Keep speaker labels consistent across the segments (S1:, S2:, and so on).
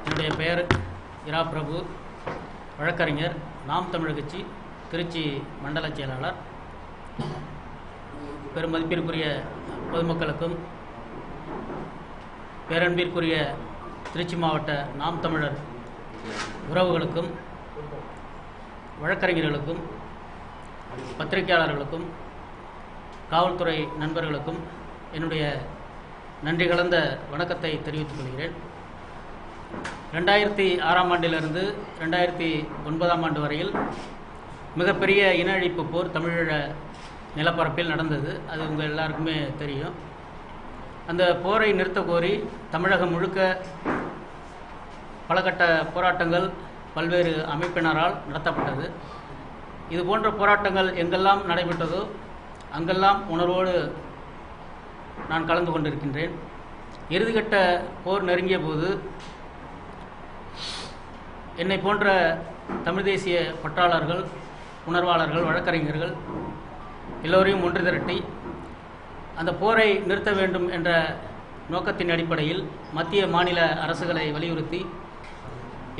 S1: என்னுடைய பெயர் இரா பிரபு, வழக்கறிஞர், நாம் தமிழர் கட்சி திருச்சி மண்டல செயலாளர். பெருமதிப்பிற்குரிய பொதுமக்களுக்கும் பேரன்பிற்குரிய திருச்சி மாவட்ட நாம் தமிழர் உறவுகளுக்கும் வழக்கறிஞர்களுக்கும் பத்திரிகையாளர்களுக்கும் காவல்துறை நண்பர்களுக்கும் என்னுடைய நன்றி கலந்த வணக்கத்தை தெரிவித்துக் கொள்கிறேன். 2006ஆம் ஆண்டிலிருந்து 2009ஆம் ஆண்டு வரையில் மிகப்பெரிய இன அழிப்பு போர் தமிழீழ நிலப்பரப்பில் நடந்தது. அது உங்கள் எல்லாருக்குமே தெரியும். அந்த போரை நிறுத்த கோரி தமிழகம் முழுக்க பலகட்ட போராட்டங்கள் பல்வேறு அமைப்பினரால் நடத்தப்பட்டது. இது போன்ற போராட்டங்கள் எங்கெல்லாம் நடைபெற்றதோ அங்கெல்லாம் உணர்வோடு நான் கலந்து கொண்டிருக்கின்றேன். இறுதிக்கட்ட போர் நெருங்கிய போது என்னை போன்ற தமிழ் தேசிய பற்றாளர்கள், உணர்வாளர்கள், வழக்கறிஞர்கள் எல்லோரையும் ஒன்று திரட்டி அந்த போரை நிறுத்த வேண்டும் என்ற நோக்கத்தின் அடிப்படையில் மத்திய மாநில அரசுகளை வலியுறுத்தி,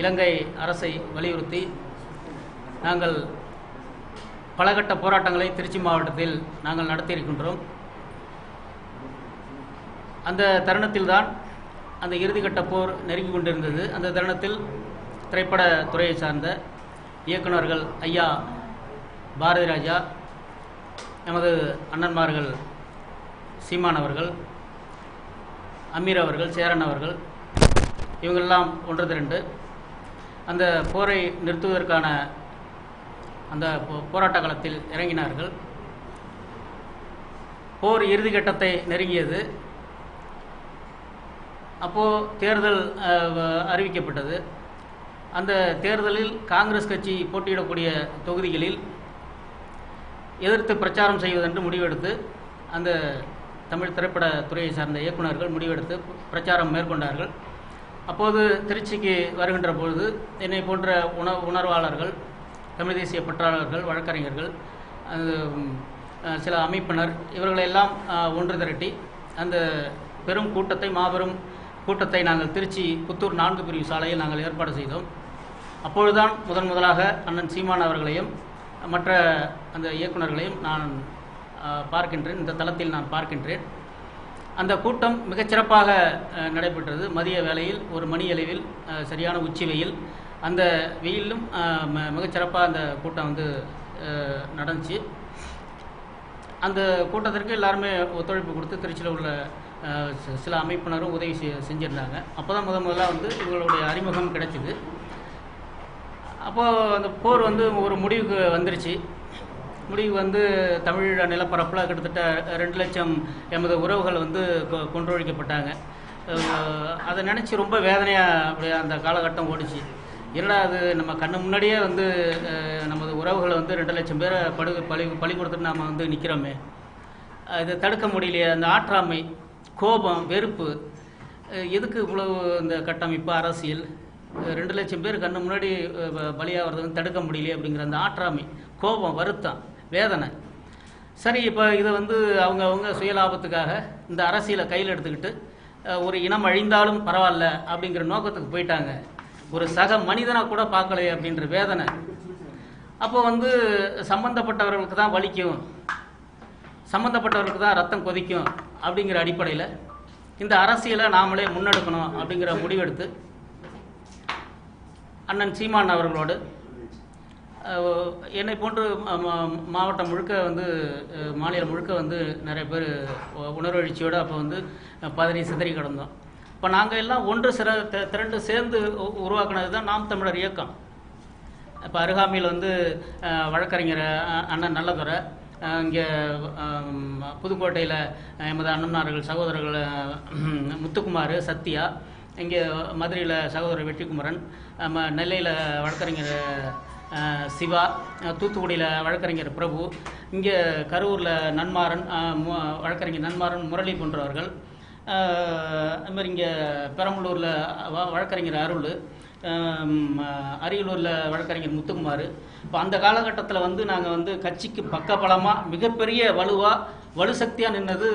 S1: இலங்கை அரசை வலியுறுத்தி நாங்கள் பலகட்ட போராட்டங்களை திருச்சி மாவட்டத்தில் நாங்கள் நடத்தியிருக்கின்றோம். அந்த தருணத்தில்தான் அந்த இறுதிக்கட்ட போர் நெருங்கி கொண்டிருந்தது. அந்த தருணத்தில் திரைப்பட துறையை சார்ந்த இயக்குநர்கள் ஐயா பாரதி ராஜா, நமது அண்ணன்மார்கள் சீமான் அவர்கள், அமீர் அவர்கள், சேரன் அவர்கள், இவங்களெல்லாம் ஒன்று திரண்டு அந்த போரை நிறுத்துவதற்கான அந்த போராட்ட களத்தில் இறங்கினார்கள். போர் இறுதிக்கட்டத்தை நெருங்கியது. அப்போது தேர்தல் அறிவிக்கப்பட்டது. அந்த தேர்தலில் காங்கிரஸ் கட்சி போட்டியிடக்கூடிய தொகுதிகளில் எதிர்த்து பிரச்சாரம் செய்வதென்று முடிவெடுத்து அந்த தமிழ் திரைப்பட துறையை சார்ந்த இயக்குநர்கள் முடிவெடுத்து பிரச்சாரம் மேற்கொண்டார்கள். அப்போது திருச்சிக்கு வருகின்ற பொழுது என்னை போன்ற உணர்வாளர்கள், தமிழ் தேசிய பற்றாளர்கள், வழக்கறிஞர்கள், சில அமைப்பினர் இவர்களெல்லாம் ஒன்று திரட்டி அந்த பெரும் கூட்டத்தை, மாபெரும் கூட்டத்தை நாங்கள் திருச்சி புத்தூர் 4 பிரிவு சாலையில் நாங்கள் ஏற்பாடு செய்தோம். அப்பொழுதுதான் முதலாக அண்ணன் சீமான் அவர்களையும் மற்ற அந்த இயக்குநர்களையும் நான் பார்க்கின்றேன், இந்த தளத்தில் நான் பார்க்கின்றேன். அந்த கூட்டம் மிகச்சிறப்பாக நடைபெற்றது. மதிய வேளையில் ஒரு மணி அளவில் சரியான உச்சி வெயில், அந்த வெயிலும் மிகச்சிறப்பாக அந்த கூட்டம் நடந்துச்சு. அந்த கூட்டத்திற்கு எல்லாருமே ஒத்துழைப்பு கொடுத்து திருச்சியில் உள்ள சில அமைப்பினரும் உதவி செஞ்சுருந்தாங்க. அப்போ தான் முதலாக இவங்களுடைய அறிமுகம் கிடைச்சிது. அப்போது அந்த போர் ஒரு முடிவுக்கு வந்துருச்சு. முடிவு தமிழீழ நிலப்பரப்பில் கிட்டத்தட்ட 2 லட்சம் எமது உறவுகள் கொன்றொழிக்கப்பட்டாங்க. அதை நினச்சி ரொம்ப வேதனையாக அப்படியே அந்த காலகட்டம் ஓடிச்சு. என்னடா அது, நம்ம கண்ணு முன்னாடியே நமது உறவுகளை 2 லட்சம் பேரை பலி கொடுத்துட்டு நாம் நிற்கிறோமே, இதை தடுக்க முடியலையே. அந்த ஆற்றாமை, கோபம், வெறுப்பு, எதுக்கு இவ்வளவு இந்த கட்டமைப்பு, அரசியல், 2 லட்சம் பேர் கண்ணு முன்னாடி பலியாகிறது தடுக்க முடியலையே அப்படிங்கிற அந்த ஆற்றாமை, கோபம், வருத்தம், வேதனை. சரி, இப்போ இதை அவங்க சுயலாபத்துக்காக இந்த அரசியலை கையில் எடுத்துக்கிட்டு ஒரு இனம் அழிந்தாலும் பரவாயில்ல அப்படிங்கிற நோக்கத்துக்கு போயிட்டாங்க. ஒரு சக மனிதனாக கூட பார்க்கலையே அப்படின்ற வேதனை. அப்போ சம்பந்தப்பட்டவர்களுக்கு தான் வலிக்கும், சம்பந்தப்பட்டவர்களுக்கு தான் ரத்தம் கொதிக்கும் அப்படிங்கிற அடிப்படையில் இந்த அரசியலை நாமளே முன்னெடுக்கணும் அப்படிங்கிற முடிவெடுத்து அண்ணன் சீமான் அவர்களோடு என்னை போன்று மாவட்டம் முழுக்க மாநிலம் முழுக்க நிறைய பேர் உணர்வெழுச்சியோடு அப்போ பதறி சிதறி கிடந்தோம். இப்போ நாங்கள் எல்லாம் ஒன்று திரண்டு சேர்ந்து உருவாக்குனது தான் நாம் தமிழர் இயக்கம். இப்போ அருகாமையில் வழக்கறிஞர் அண்ணன் நல்லதுரை, இங்கே புதுக்கோட்டையில் எமது அண்ணனார்கள் சகோதரர்கள் முத்துக்குமார், சத்யா, இங்கே மதுரையில் சகோதரர் வெற்றிக்குமரன், நெல்லையில் வழக்கறிஞர் சிவா, தூத்துக்குடியில் வழக்கறிஞர் பிரபு, இங்கே கரூரில் நன்மாறன், வழக்கறிஞர் நன்மாறன், முரளி போன்றவர்கள், அதுமாதிரி இங்கே பெரம்பலூரில் வழக்கறிஞர் அருள், அரியலூரில் வழக்கறிஞர் முத்துக்குமார். இப்போ அந்த காலகட்டத்தில் நாங்கள் கட்சிக்கு பக்கபலமாக மிகப்பெரிய வலுவாக வலுசக்தியாக நின்னது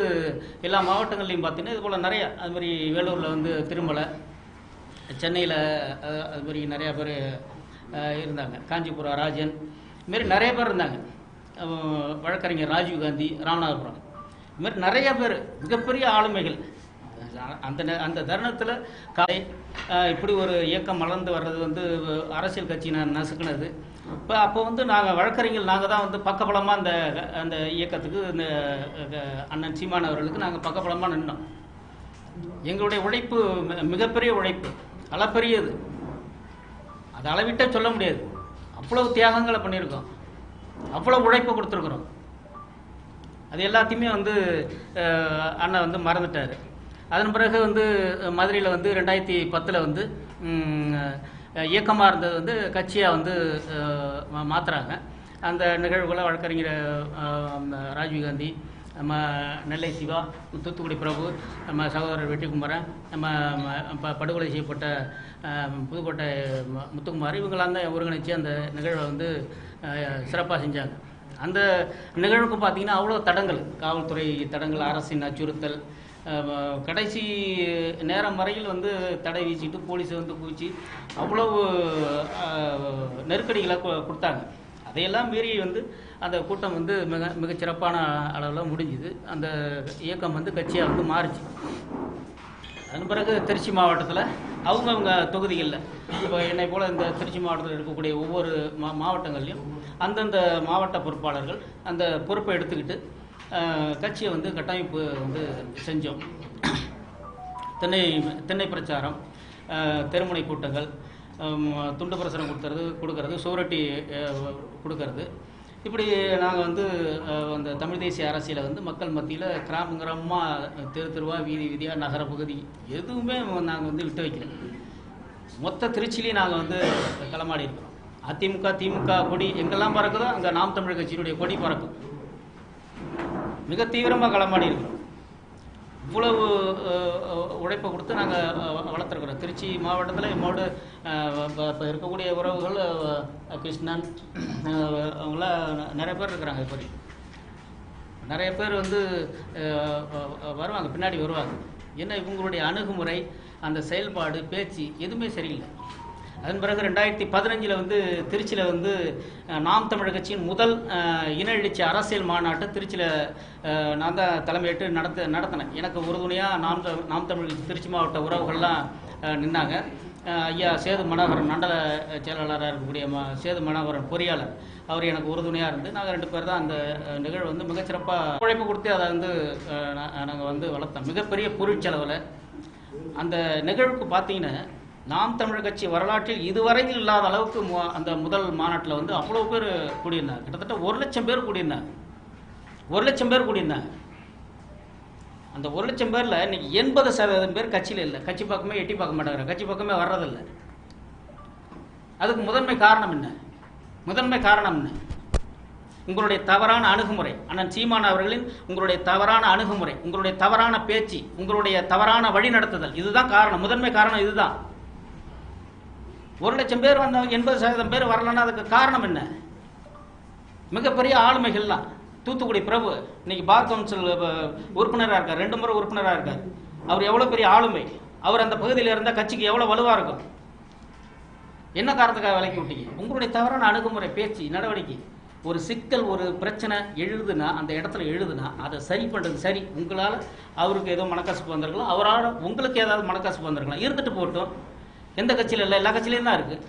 S1: எல்லா மாவட்டங்கள்லையும் பார்த்தீங்கன்னா இது போல் நிறையா. அது மாதிரி வேலூரில் வந்து திருமலை, சென்னையில் அது மாதிரி நிறையா பேர் இருந்தாங்க, காஞ்சிபுரம் ராஜன், இதுமாரி நிறைய பேர் இருந்தாங்க. வழக்கறிஞர் ராஜீவ்காந்தி, ராமநாதபுரம், இதுமாரி நிறைய பேர் மிகப்பெரிய ஆளுமைகள். அந்த தருணத்தில் காலை இப்படி ஒரு இயக்கம் வளர்ந்து வர்றது வந்து அரசியல் கட்சி நசுக்குனது. இப்போ அப்போ வந்து நாங்கள் வழக்கறிஞர்கள் நாங்கள் தான் வந்து பக்கபலமாக அந்த இயக்கத்துக்கு இந்த அண்ணன் சீமான் அவர்களுக்கு நாங்கள் பக்கபலமாக நின்றோம். எங்களுடைய உழைப்பு மிகப்பெரிய உழைப்பு, அளப்பெரியது, அது அளவிட்டே சொல்ல முடியாது. அவ்வளவு தியாகங்களை பண்ணியிருக்கோம், அவ்வளோ உழைப்பு கொடுத்துருக்குறோம். அது எல்லாத்தையுமே வந்து அண்ணன் வந்து மறந்துட்டார். அதன் பிறகு வந்து மதுரையில் வந்து 2010 வந்து இயக்கமாக இருந்தது வந்து கட்சியாக வந்து மாற்றுறாங்க. அந்த நிகழ்வுகளை வழக்கறிஞர் ராஜீவ்காந்தி, நம்ம நெல்லை சிவா, தூத்துக்குடி பிரபு, நம்ம சகோதரர் வெற்றிக்குமரன், நம்ம படுகொலை செய்யப்பட்ட புதுக்கோட்டை முத்துக்குமார், இவங்களாம் தான் ஒருங்கிணைச்சு அந்த நிகழ்வை வந்து சிறப்பாக செஞ்சாங்க. அந்த நிகழ்வுக்கு பார்த்திங்கன்னா அவ்வளோ தடங்கள், காவல்துறை தடங்கள், அரசின் அச்சுறுத்தல், கடைசி நேரம் வரையில் வந்து தடை வீசிட்டு போலீஸை வந்து குவிச்சு அவ்வளவு நெருக்கடிகளை கொடுத்தாங்க. அதையெல்லாம் மீறி வந்து அந்த கூட்டம் வந்து மிகச்சிறப்பான அளவில் முடிஞ்சுது. அந்த இயக்கம் வந்து கட்சியாக வந்து மாறிச்சு. அதன் பிறகு திருச்சி மாவட்டத்தில் அவங்கவுங்க தொகுதிகளில், இப்போ என்னை போல் இந்த திருச்சி மாவட்டத்தில் இருக்கக்கூடிய ஒவ்வொரு மாவட்டங்கள்லையும் அந்தந்த மாவட்ட பொறுப்பாளர்கள் அந்த பொறுப்பை எடுத்துக்கிட்டு கட்சியை வந்து கட்டமைப்பு வந்து செஞ்சோம். திண்ணை பிரச்சாரம், தெருமுனை கூட்டங்கள், துண்டு பிரசுரம் கொடுக்கறது, சுவரொட்டி கொடுக்கறது, இப்படி நாங்கள் வந்து அந்த தமிழ் தேசிய அரசியலை வந்து மக்கள் மத்தியில் கிராமமாக தெருவா வீதி வீதியாக நகர பகுதி எதுவுமே நாங்கள் வந்து விட்டு வைக்கல. மொத்த திருச்சியிலையும் நாங்கள் வந்து களமாடி இருக்கிறோம். அதிமுக திமுக கொடி எங்கெல்லாம் பறக்குதோ அங்கே நாம் தமிழ் கட்சியினுடைய கொடி பறக்கும். மிக தீவிரமாக களமாடி இருக்கிறோம். இவ்வளவு உழைப்பை கொடுத்து நாங்கள் வளர்த்துருக்குறோம். திருச்சி மாவட்டத்தில் என்னோட இப்போ இருக்கக்கூடிய உறவுகள் கிருஷ்ணன், அவங்களாம் நிறைய பேர் இருக்கிறாங்க. இப்போ நிறைய பேர் வந்து வருவாங்க, பின்னாடி வருவாங்க. ஏன்னா இவங்களுடைய அணுகுமுறை, அந்த செயல்பாடு, பேச்சு எதுவுமே சரியில்லை. அதன் பிறகு 2015 வந்து திருச்சியில் வந்து நாம் தமிழர் கட்சியின் முதல் இன எழுச்சி அரசியல் மாநாட்டை திருச்சியில் நான் தான் தலைமையேற்று நடத்தினேன். எனக்கு உறுதுணையாக நாம் தமிழ் கட்சி திருச்சி மாவட்ட உறவுகள்லாம் நின்னாங்க. ஐயா சேது மனோகரன், மண்டல செயலாளராக இருக்கக்கூடிய சேது மனோகரன் பொறியாளர், அவர் எனக்கு உறுதுணையாக இருந்து நாங்கள் 2 பேர் தான் அந்த நிகழ்வு வந்து மிகச்சிறப்பாக உழைப்பு கொடுத்து அதை வந்து நாங்கள் வந்து வளர்த்தோம். மிகப்பெரிய பொருட்செலவில் அந்த நிகழ்வுக்கு பார்த்தீங்கன்னா நாம் தமிழர் கட்சி வரலாற்றில் இதுவரையில் இல்லாத அளவுக்கு அந்த முதல் மாநாட்டில் வந்து அவ்வளோ பேர் கூடியிருந்தாங்க. கிட்டத்தட்ட 1 லட்சம் பேர் கூடியிருந்தாங்க. 1 லட்சம் பேர் கூடியிருந்தாங்க. அந்த 1 லட்சம் பேரில் இன்னைக்கு 80% பேர் கட்சியில் இல்லை. கட்சி பக்கமே எட்டி பார்க்க மாட்டாங்க, கட்சி பக்கமே வர்றதில்லை. அதுக்கு முதன்மை காரணம் என்ன? உங்களுடைய தவறான அணுகுமுறை, அண்ணன் சீமான் அவர்களின் உங்களுடைய தவறான அணுகுமுறை, உங்களுடைய தவறான பேச்சு, உங்களுடைய தவறான வழிநடத்துதல், இதுதான் காரணம். முதன்மை காரணம் இதுதான். 1 லட்சம் பேர் வந்தவங்க 80% பேர் வரலன்னா அதுக்கு காரணம் என்ன? மிகப்பெரிய ஆளுமைகள்லாம். தூத்துக்குடி பிரபு இன்னைக்கு பார் கவுன்சில் உறுப்பினராக இருக்கார், 2 முறை உறுப்பினராக இருக்கார். அவர் எவ்வளோ பெரிய ஆளுமை! அவர் அந்த பகுதியில் இருந்தால் கட்சிக்கு எவ்வளோ வலுவாக இருக்கும். என்ன காரணத்துக்காக விலக்கி விட்டீங்க? உங்களுடைய தவறான அணுகுமுறை, பேச்சு, நடவடிக்கை. ஒரு சிக்கல், ஒரு பிரச்சனை எழுதுனா, அந்த இடத்துல எழுதுனா அதை சரி பண்ணுறது சரி. உங்களால் அவருக்கு ஏதோ மனக்கசப்பு வந்திருக்கலாம், அவரால் உங்களுக்கு ஏதாவது மனக்கசப்பு வந்திருக்கலாம், இருந்துட்டு போட்டோம். எந்த கட்சியில் இல்லை, எல்லா கட்சியிலையும் தான் இருக்குது.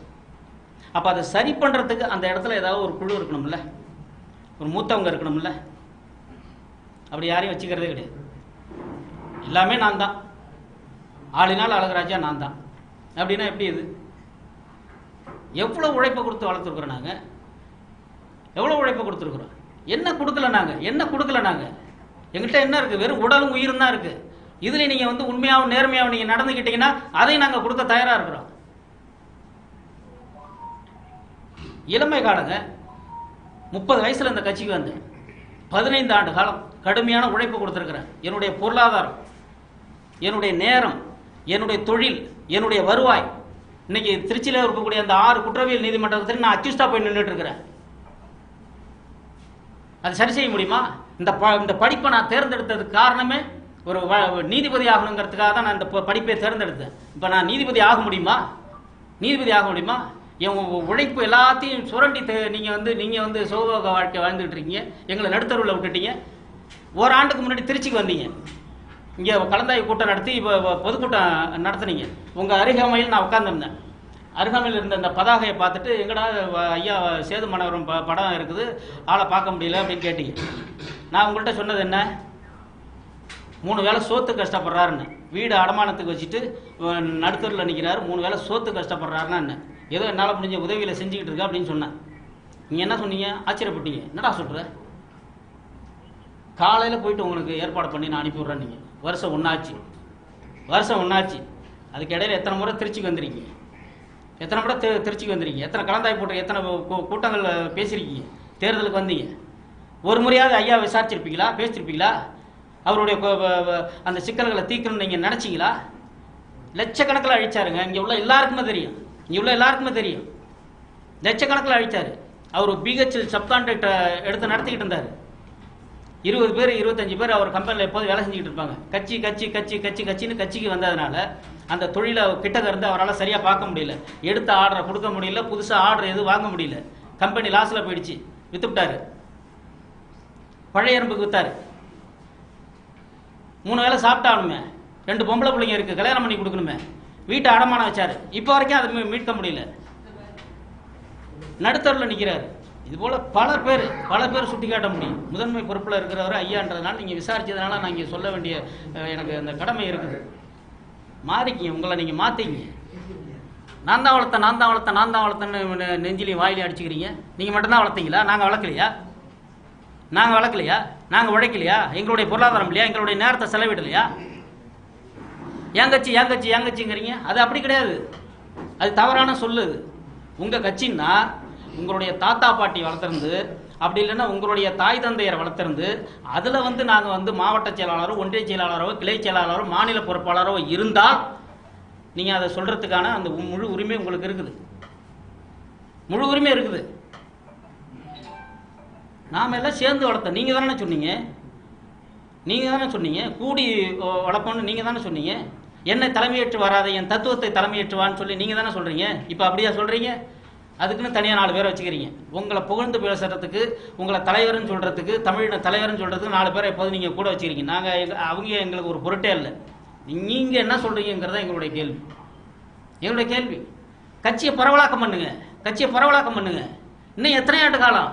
S1: அப்போ அதை சரி பண்ணுறதுக்கு அந்த இடத்துல ஏதாவது ஒரு குழு இருக்கணும்ல, ஒரு மூத்தவங்க இருக்கணும்ல. அப்படி யாரையும் வச்சுக்கிறதே கிடையாது. எல்லாமே நான் தான், ஆளினால் அழகராஜா நான் தான். அப்படின்னா எப்படி? இது எவ்வளோ உழைப்பை கொடுத்து வளர்த்துருக்குறோம். நாங்கள் எவ்வளோ உழைப்பை கொடுத்துருக்குறோம். என்ன கொடுக்கல நாங்கள்? எங்கள்கிட்ட என்ன இருக்குது? வெறும் உடலும் உயிரும் தான் இருக்குது. இதில் நீங்கள் வந்து உண்மையாகவும் நேர்மையாகவும் நீங்கள் நடந்துக்கிட்டீங்கன்னா அதையும் நாங்கள் கொடுக்க தயாராக இருக்கிறோம். இளமை காலங்க, 30 வயசில் இந்த கட்சிக்கு வந்து 15 ஆண்டு காலம் கடுமையான உழைப்பு கொடுத்துருக்குறேன். என்னுடைய பொருளாதாரம், என்னுடைய நேரம், என்னுடைய தொழில், என்னுடைய வருவாய். இன்னைக்கு திருச்சியில் இருக்கக்கூடிய அந்த 6 குற்றவியல் நீதிமன்றத்தில் நான் அக்யூஸ்டா போய் நின்றுட்டு இருக்கிறேன். அது சரி செய்ய முடியுமா? இந்த படிப்பை நான் தேர்ந்தெடுத்ததுக்கு காரணமே ஒரு நீதிபதி ஆகணுங்கிறதுக்காக தான் நான் இந்த படிப்பை தேர்ந்தெடுத்தேன். இப்போ நான் நீதிபதி ஆக முடியுமா? நீதிபதி ஆக முடியுமா? என் உழைப்பு எல்லாத்தையும் சுரண்டி நீங்கள் வந்து சோக வாழ்க்கை வாழ்ந்துகிட்டு இருக்கீங்க. எங்களை நடுத்தருவில் விட்டுட்டீங்க. ஓராண்டுக்கு முன்னாடி திருச்சிக்கு வந்தீங்க. இங்கே கலந்தாய்வு கூட்டம் நடத்தி இப்போ பொதுக்கூட்டம் நடத்துனீங்க. உங்கள் அருகாமையில் நான் உட்காந்துருந்தேன். அருகாமையில் இருந்த அந்த பதாகையை பார்த்துட்டு எங்கடா ஐயா சேது மனோரம் படம் இருக்குது, ஆளை பார்க்க முடியல அப்படின்னு கேட்டீங்க. நான் உங்கள்கிட்ட சொன்னது என்ன? 3 வேளை சோத்து கஷ்டப்படுறாருன்னு. வீடு அடமானத்துக்கு வச்சுட்டு நடுத்தரில் நிற்கிறாரு. 3 வேளை சோத்து கஷ்டப்படுறாருன்னா என்ன? ஏதோ என்னால் முடிஞ்ச உதவியில் செஞ்சுக்கிட்டு இருக்கா அப்படின்னு சொன்னேன். நீங்கள் என்ன சொன்னீங்க? ஆச்சரியப்பட்டீங்க. என்னடா சொல்கிற? காலையில் போயிட்டு உங்களுக்கு ஏற்பாடு பண்ணி நான் அனுப்பி விட்றேன். நீங்கள் வருஷம் ஒன்றாச்சு. அதுக்கு இடையில எத்தனை முறை திருச்சிக்கு வந்துருக்கீங்க? எத்தனை முறை திருச்சிக்கு வந்துருக்கீங்க? எத்தனை கலந்தாய் போட்டு எத்தனை கூட்டங்கள் பேசியிருக்கீங்க? தேர்தலுக்கு வந்தீங்க. ஒரு முறையாவது ஐயா விசாரிச்சிருப்பீங்களா? பேசியிருப்பீங்களா? அவருடைய அந்த சிக்கல்களை தீர்க்கணும்னு நீங்கள் நினச்சிங்களா? லட்சக்கணக்கில் அழிச்சாருங்க. இங்கே உள்ள எல்லாருக்குமே தெரியும். லட்சக்கணக்கில் அழிச்சார். அவர் பிஹெச்எல் சப்கான்ட்ராக்டை எடுத்து நடத்திக்கிட்டு இருந்தார். 20 பேர் 25 பேர் அவர் கம்பெனியில் எப்போதும் வேலை செஞ்சுக்கிட்டு இருப்பாங்க. கட்சின்னு கட்சிக்கு வந்ததுனால அந்த தொழிலை கிட்டக்க இருந்து அவரால் சரியாக பார்க்க முடியல. எடுத்த ஆர்டரை கொடுக்க முடியல. புதுசாக ஆர்டர் எதுவும் வாங்க முடியல. கம்பெனி லாஸில் போயிடுச்சு. விற்றுவிட்டார். பழைய எறும்புக்கு விற்றார். 3 வேளை சாப்பிட்டானுமே. 2 பொம்பளை பிள்ளைங்க இருக்குது, கல்யாணம் பண்ணி கொடுக்கணுமே. வீட்டை அடமானம் வச்சார். இப்போ வரைக்கும் அதை மீட்க முடியல. நடுத்தரில் நிற்கிறார். இதுபோல் பல பேர் சுட்டி காட்ட முடியும். முதன்மை பொறுப்பில் இருக்கிறவர் ஐயான்றதுனால நீங்கள் விசாரித்ததுனால நான் இங்கே சொல்ல வேண்டிய எனக்கு அந்த கடமை இருக்குது. மாறிக்கிங்க, உங்களை நீங்கள் மாற்றிக்கிங்க. நான் தான் வளர்த்தேன்னு நெஞ்சிலையும் வாயிலையும் அடிச்சுக்கிறீங்க. நீங்கள் மட்டும்தான் வளர்த்தீங்களா? நாங்கள் வளர்க்கலையா? நாங்கள் உழைக்கலையா? எங்களுடைய பொருளாதாரம் இல்லையா? எங்களுடைய நேரத்தை செலவிடலையா? ஏன் கட்சிங்கிறீங்க. அது அப்படி கிடையாது. அது தவறான சொல்லுது. உங்கள் கட்சின்னா உங்களுடைய தாத்தா பாட்டி வளர்த்துருந்து, அப்படி இல்லைன்னா உங்களுடைய தாய் தந்தையரை வளர்த்துருந்து, அதில் நாங்கள் மாவட்ட செயலாளரோ ஒன்றிய செயலாளரோ கிளை செயலாளரோ மாநில பொறுப்பாளரோ இருந்தால் நீங்கள் அதை சொல்கிறதுக்கான அந்த முழு உரிமை உங்களுக்கு இருக்குது. நாம் எல்லாம் சேர்ந்து வளர்த்தோம். நீங்கள் தானே சொன்னீங்க. கூடி வளர்ப்போன்னு நீங்கள் தானே சொன்னீங்க. என்னை தலைமையேற்று வராத என் தத்துவத்தை தலைமையேற்றுவான்னு சொல்லி நீங்கள் தானே சொல்கிறீங்க. இப்போ அப்படியா சொல்கிறீங்க? அதுக்குன்னு தனியாக 4 பேரை வச்சுக்கிறீங்க. உங்களை புகழ்ந்து பேசுறதுக்கு, உங்களை தலைவர்னு சொல்கிறதுக்கு, தமிழின தலைவர்னு சொல்கிறதுக்கு 4 பேரை எப்போதும் நீங்கள் கூட வச்சுக்கிறீங்க. அவங்க எங்களுக்கு ஒரு பொருட்டே இல்லை. நீங்கள் என்ன சொல்கிறீங்கிறத எங்களுடைய கேள்வி. கட்சியை பரவலாக்கம் பண்ணுங்க. இன்னும் எத்தனை ஆண்டு காலம்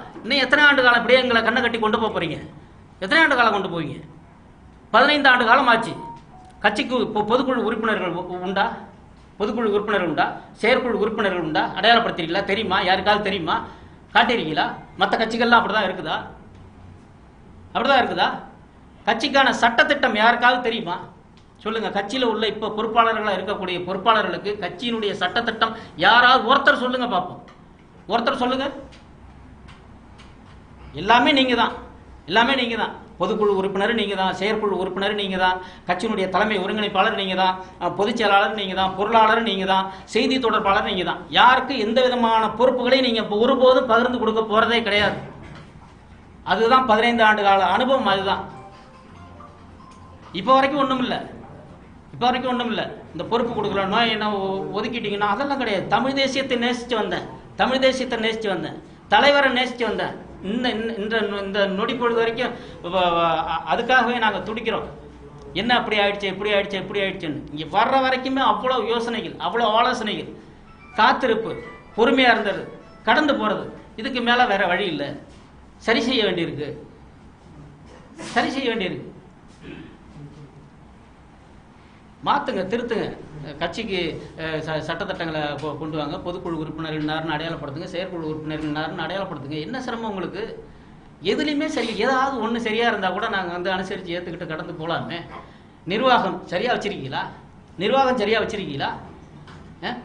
S1: இப்படியே எங்களை கண்ணை கட்டி கொண்டு போகிறீங்க? எத்தனை ஆண்டு காலம் கொண்டு போவீங்க? 15 ஆண்டு காலம் ஆச்சு. கட்சிக்கு இப்போ பொதுக்குழு உறுப்பினர்கள் உண்டா? செயற்குழு உறுப்பினர்கள் உண்டா? அடையாளப்படுத்துறீங்களா? தெரியுமா? யாருக்காவது தெரியுமா? காட்டியிருக்கீங்களா? மற்ற கட்சிகள்லாம் அப்படிதான் இருக்குதா? கட்சிக்கான சட்டத்திட்டம் யாருக்காவது தெரியுமா? சொல்லுங்க. கட்சியில் உள்ள இப்போ பொறுப்பாளர்களாக இருக்கக்கூடிய பொறுப்பாளர்களுக்கு கட்சியினுடைய சட்டத்திட்டம் யாராவது ஒருத்தர் சொல்லுங்க பார்ப்போம். சொல்லுங்க. எல்லாமே நீங்க தான். பொதுக்குழு உறுப்பினர் நீங்க தான், செயற்குழு உறுப்பினர் நீங்க தான், கட்சியினுடைய தலைமை ஒருங்கிணைப்பாளர் நீங்க தான், பொதுச் செயலாளர் நீங்க தான், பொருளாளர் நீங்க தான், செய்தி தொடர்பாளர் நீங்க தான். யாருக்கு எந்த விதமான பொறுப்புகளையும் நீங்க ஒருபோதும் பகிர்ந்து கொடுக்க போறதே கிடையாது. அதுதான் 15 ஆண்டு கால அனுபவம். அதுதான். இப்போ வரைக்கும் ஒன்றும் இல்லை. இந்த பொறுப்பு கொடுக்கலன்னா என்ன ஒதுக்கிட்டீங்கன்னா அதெல்லாம் கிடையாது. தமிழ் தேசியத்தை நேசித்து வந்தேன். தலைவரை நேசித்து வந்தேன். இந்த நொடி பொழுது வரைக்கும் அதுக்காகவே நாங்கள் துடிக்கிறோம். என்ன அப்படி ஆயிடுச்சு, எப்படி ஆயிடுச்சுன்னு. இங்கே வர்ற வரைக்குமே அவ்வளோ யோசனைகள், அவ்வளோ ஆலோசனைகள், காத்திருப்பு, பொறுமையாக இருந்தது, கடந்து போகிறது. இதுக்கு மேலே வேற வழி இல்லை. சரி செய்ய வேண்டியிருக்கு. மாற்றுங்க, திருத்துங்க. கட்சிக்கு சட்டத்திட்டங்களை கொண்டு வாங்க. பொதுக்குழு உறுப்பினர்கள்னாருன்னு அடையாளப்படுத்துங்க. செயற்குழு உறுப்பினர்கள்னாருன்னு அடையாளப்படுத்துங்க. என்ன சிரமம் உங்களுக்கு? எதுலேயுமே சரி, ஏதாவது ஒன்று சரியாக இருந்தால் கூட நாங்கள் அனுசரித்து ஏற்றுக்கிட்டு கடந்து போகலாமே. நிர்வாகம் சரியாக வச்சுருக்கீங்களா?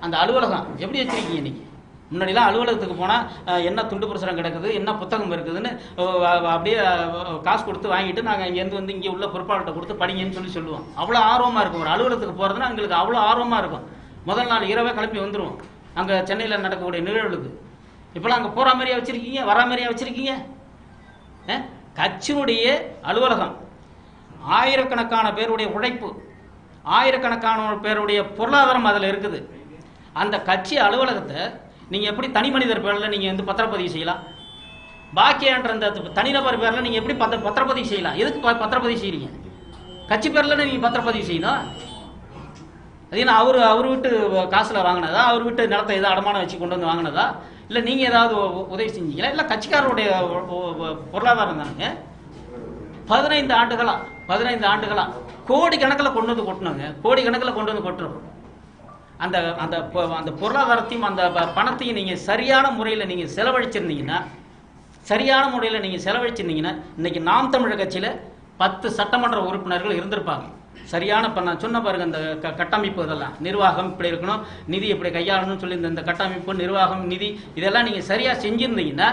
S1: அந்த அலுவலகம் எப்படி வச்சுருக்கீங்க? இன்றைக்கி முன்னாடிலாம் அலுவலகத்துக்கு போனால் என்ன துண்டு பிரசுரம் கிடக்குது, என்ன புத்தகம் இருக்குதுன்னு அப்படியே காசு கொடுத்து வாங்கிட்டு நாங்கள் இங்கேருந்து இங்கே உள்ள பொறுப்பாளர்கிட்ட கொடுத்து படிங்கன்னு சொல்லுவோம். அவ்வளோ ஆர்வமாக இருக்கும். ஒரு அலுவலகத்துக்கு போகிறதுனா எங்களுக்கு அவ்வளோ ஆர்வமாக இருக்கும். முதல் நாள் இரவே கிளம்பி வந்துடுவோம் அங்கே சென்னையில் நடக்கக்கூடிய நிகழ்வுகளுக்கு. இப்போலாம் அங்கே போகிற மாதிரியா வச்சுருக்கீங்க? வரா மாதிரியா வச்சுருக்கீங்க? கட்சியினுடைய அலுவலகம், ஆயிரக்கணக்கான பேருடைய உழைப்பு, ஆயிரக்கணக்கான பேருடைய பொருளாதாரம் அதில் இருக்குது. அந்த கட்சி அலுவலகத்தை நீங்கள் எப்படி தனி மனிதர் பேரில் நீங்கள் வந்து பத்திரப்பதிவு செய்யலாம்? பாக்கியன்ற அந்த தனிநபர் பேரில் நீங்கள் எப்படி பத்திரப்பதிவு செய்யலாம்? எதுக்கு பத்திரப்பதிவு செய்கிறீங்க? கட்சி பேரில் நீங்கள் பத்திரப்பதிவு செய்யணும். அது என்ன அவர் வீட்டு காசில் வாங்கினதா? அவர் வீட்டு நிலத்தை எதாவது அடமானம் வச்சு கொண்டு வந்து வாங்கினதா? இல்லை நீங்கள் ஏதாவது உதவி செஞ்சீங்களா? இல்லை கட்சிக்காரருடைய பொருளாதாரம் தானுங்க. 15 ஆண்டுகளா கோடி கணக்கில் கொண்டு வந்து கொட்டணுங்க. கோடி கணக்கில் கொண்டு வந்து கொட்டுறோம். அந்த அந்த அந்த பொருளாதாரத்தையும் அந்த பணத்தையும் நீங்கள் சரியான முறையில் நீங்கள் செலவழிச்சிருந்தீங்கன்னா இன்னைக்கு நாம் தமிழர் கட்சியில் 10 சட்டமன்ற உறுப்பினர்கள் இருந்திருப்பாங்க. சரியான நான் சொன்ன பாருங்க, அந்த கட்டமைப்பு, இதெல்லாம் நிர்வாகம் இப்படி இருக்கணும், நிதி எப்படி கையாளணும்னு சொல்லி இந்த கட்டமைப்பு, நிர்வாகம், நிதி இதெல்லாம் நீங்கள் சரியாக செஞ்சுருந்தீங்கன்னா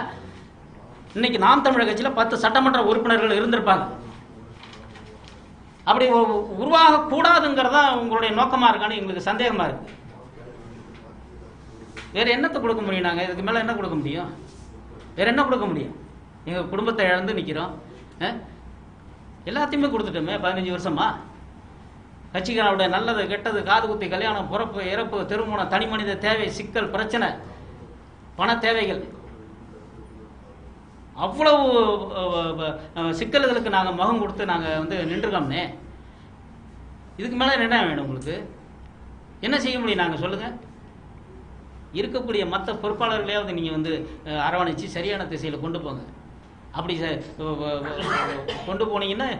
S1: இன்னைக்கு நாம் தமிழர் கட்சியில் 10 சட்டமன்ற உறுப்பினர்கள் இருந்திருப்பாங்க. அப்படி உருவாகக்கூடாதுங்கிறதா உங்களுடைய நோக்கமாக இருக்கான்னு எங்களுக்கு சந்தேகமாக இருக்கு. வேற என்னத்தை கொடுக்க முடியும்? நாங்கள் இதுக்கு மேலே என்ன கொடுக்க முடியும்? வேற என்ன கொடுக்க முடியும்? எங்கள் குடும்பத்தை இழந்து நிற்கிறோம். எல்லாத்தையுமே கொடுத்துட்டோமே 15 வருஷமா. கட்சிக்காரோட நல்லது கெட்டது, காது குத்தி, கல்யாணம், பிறப்பு, இறப்பு, திருமணம், தனி மனித தேவை, சிக்கல், பிரச்சனை, பண தேவைகள், அவ்வளவு சிக்கல்களுக்கு நாங்கள் முகம் கொடுத்து நாங்கள் வந்து நின்றுக்கோம்னே. இதுக்கு மேலே என்ன வேணும்? உங்களுக்கு என்ன செய்ய முடியும்? நாங்கள் சொல்லுங்கள். இருக்கக்கூடிய மற்ற பொறுப்பாளர்களையாவது நீங்கள் வந்து அரவணைச்சு சரியான திசையில் கொண்டு போங்க. அப்படி கொண்டு போனீங்கன்னா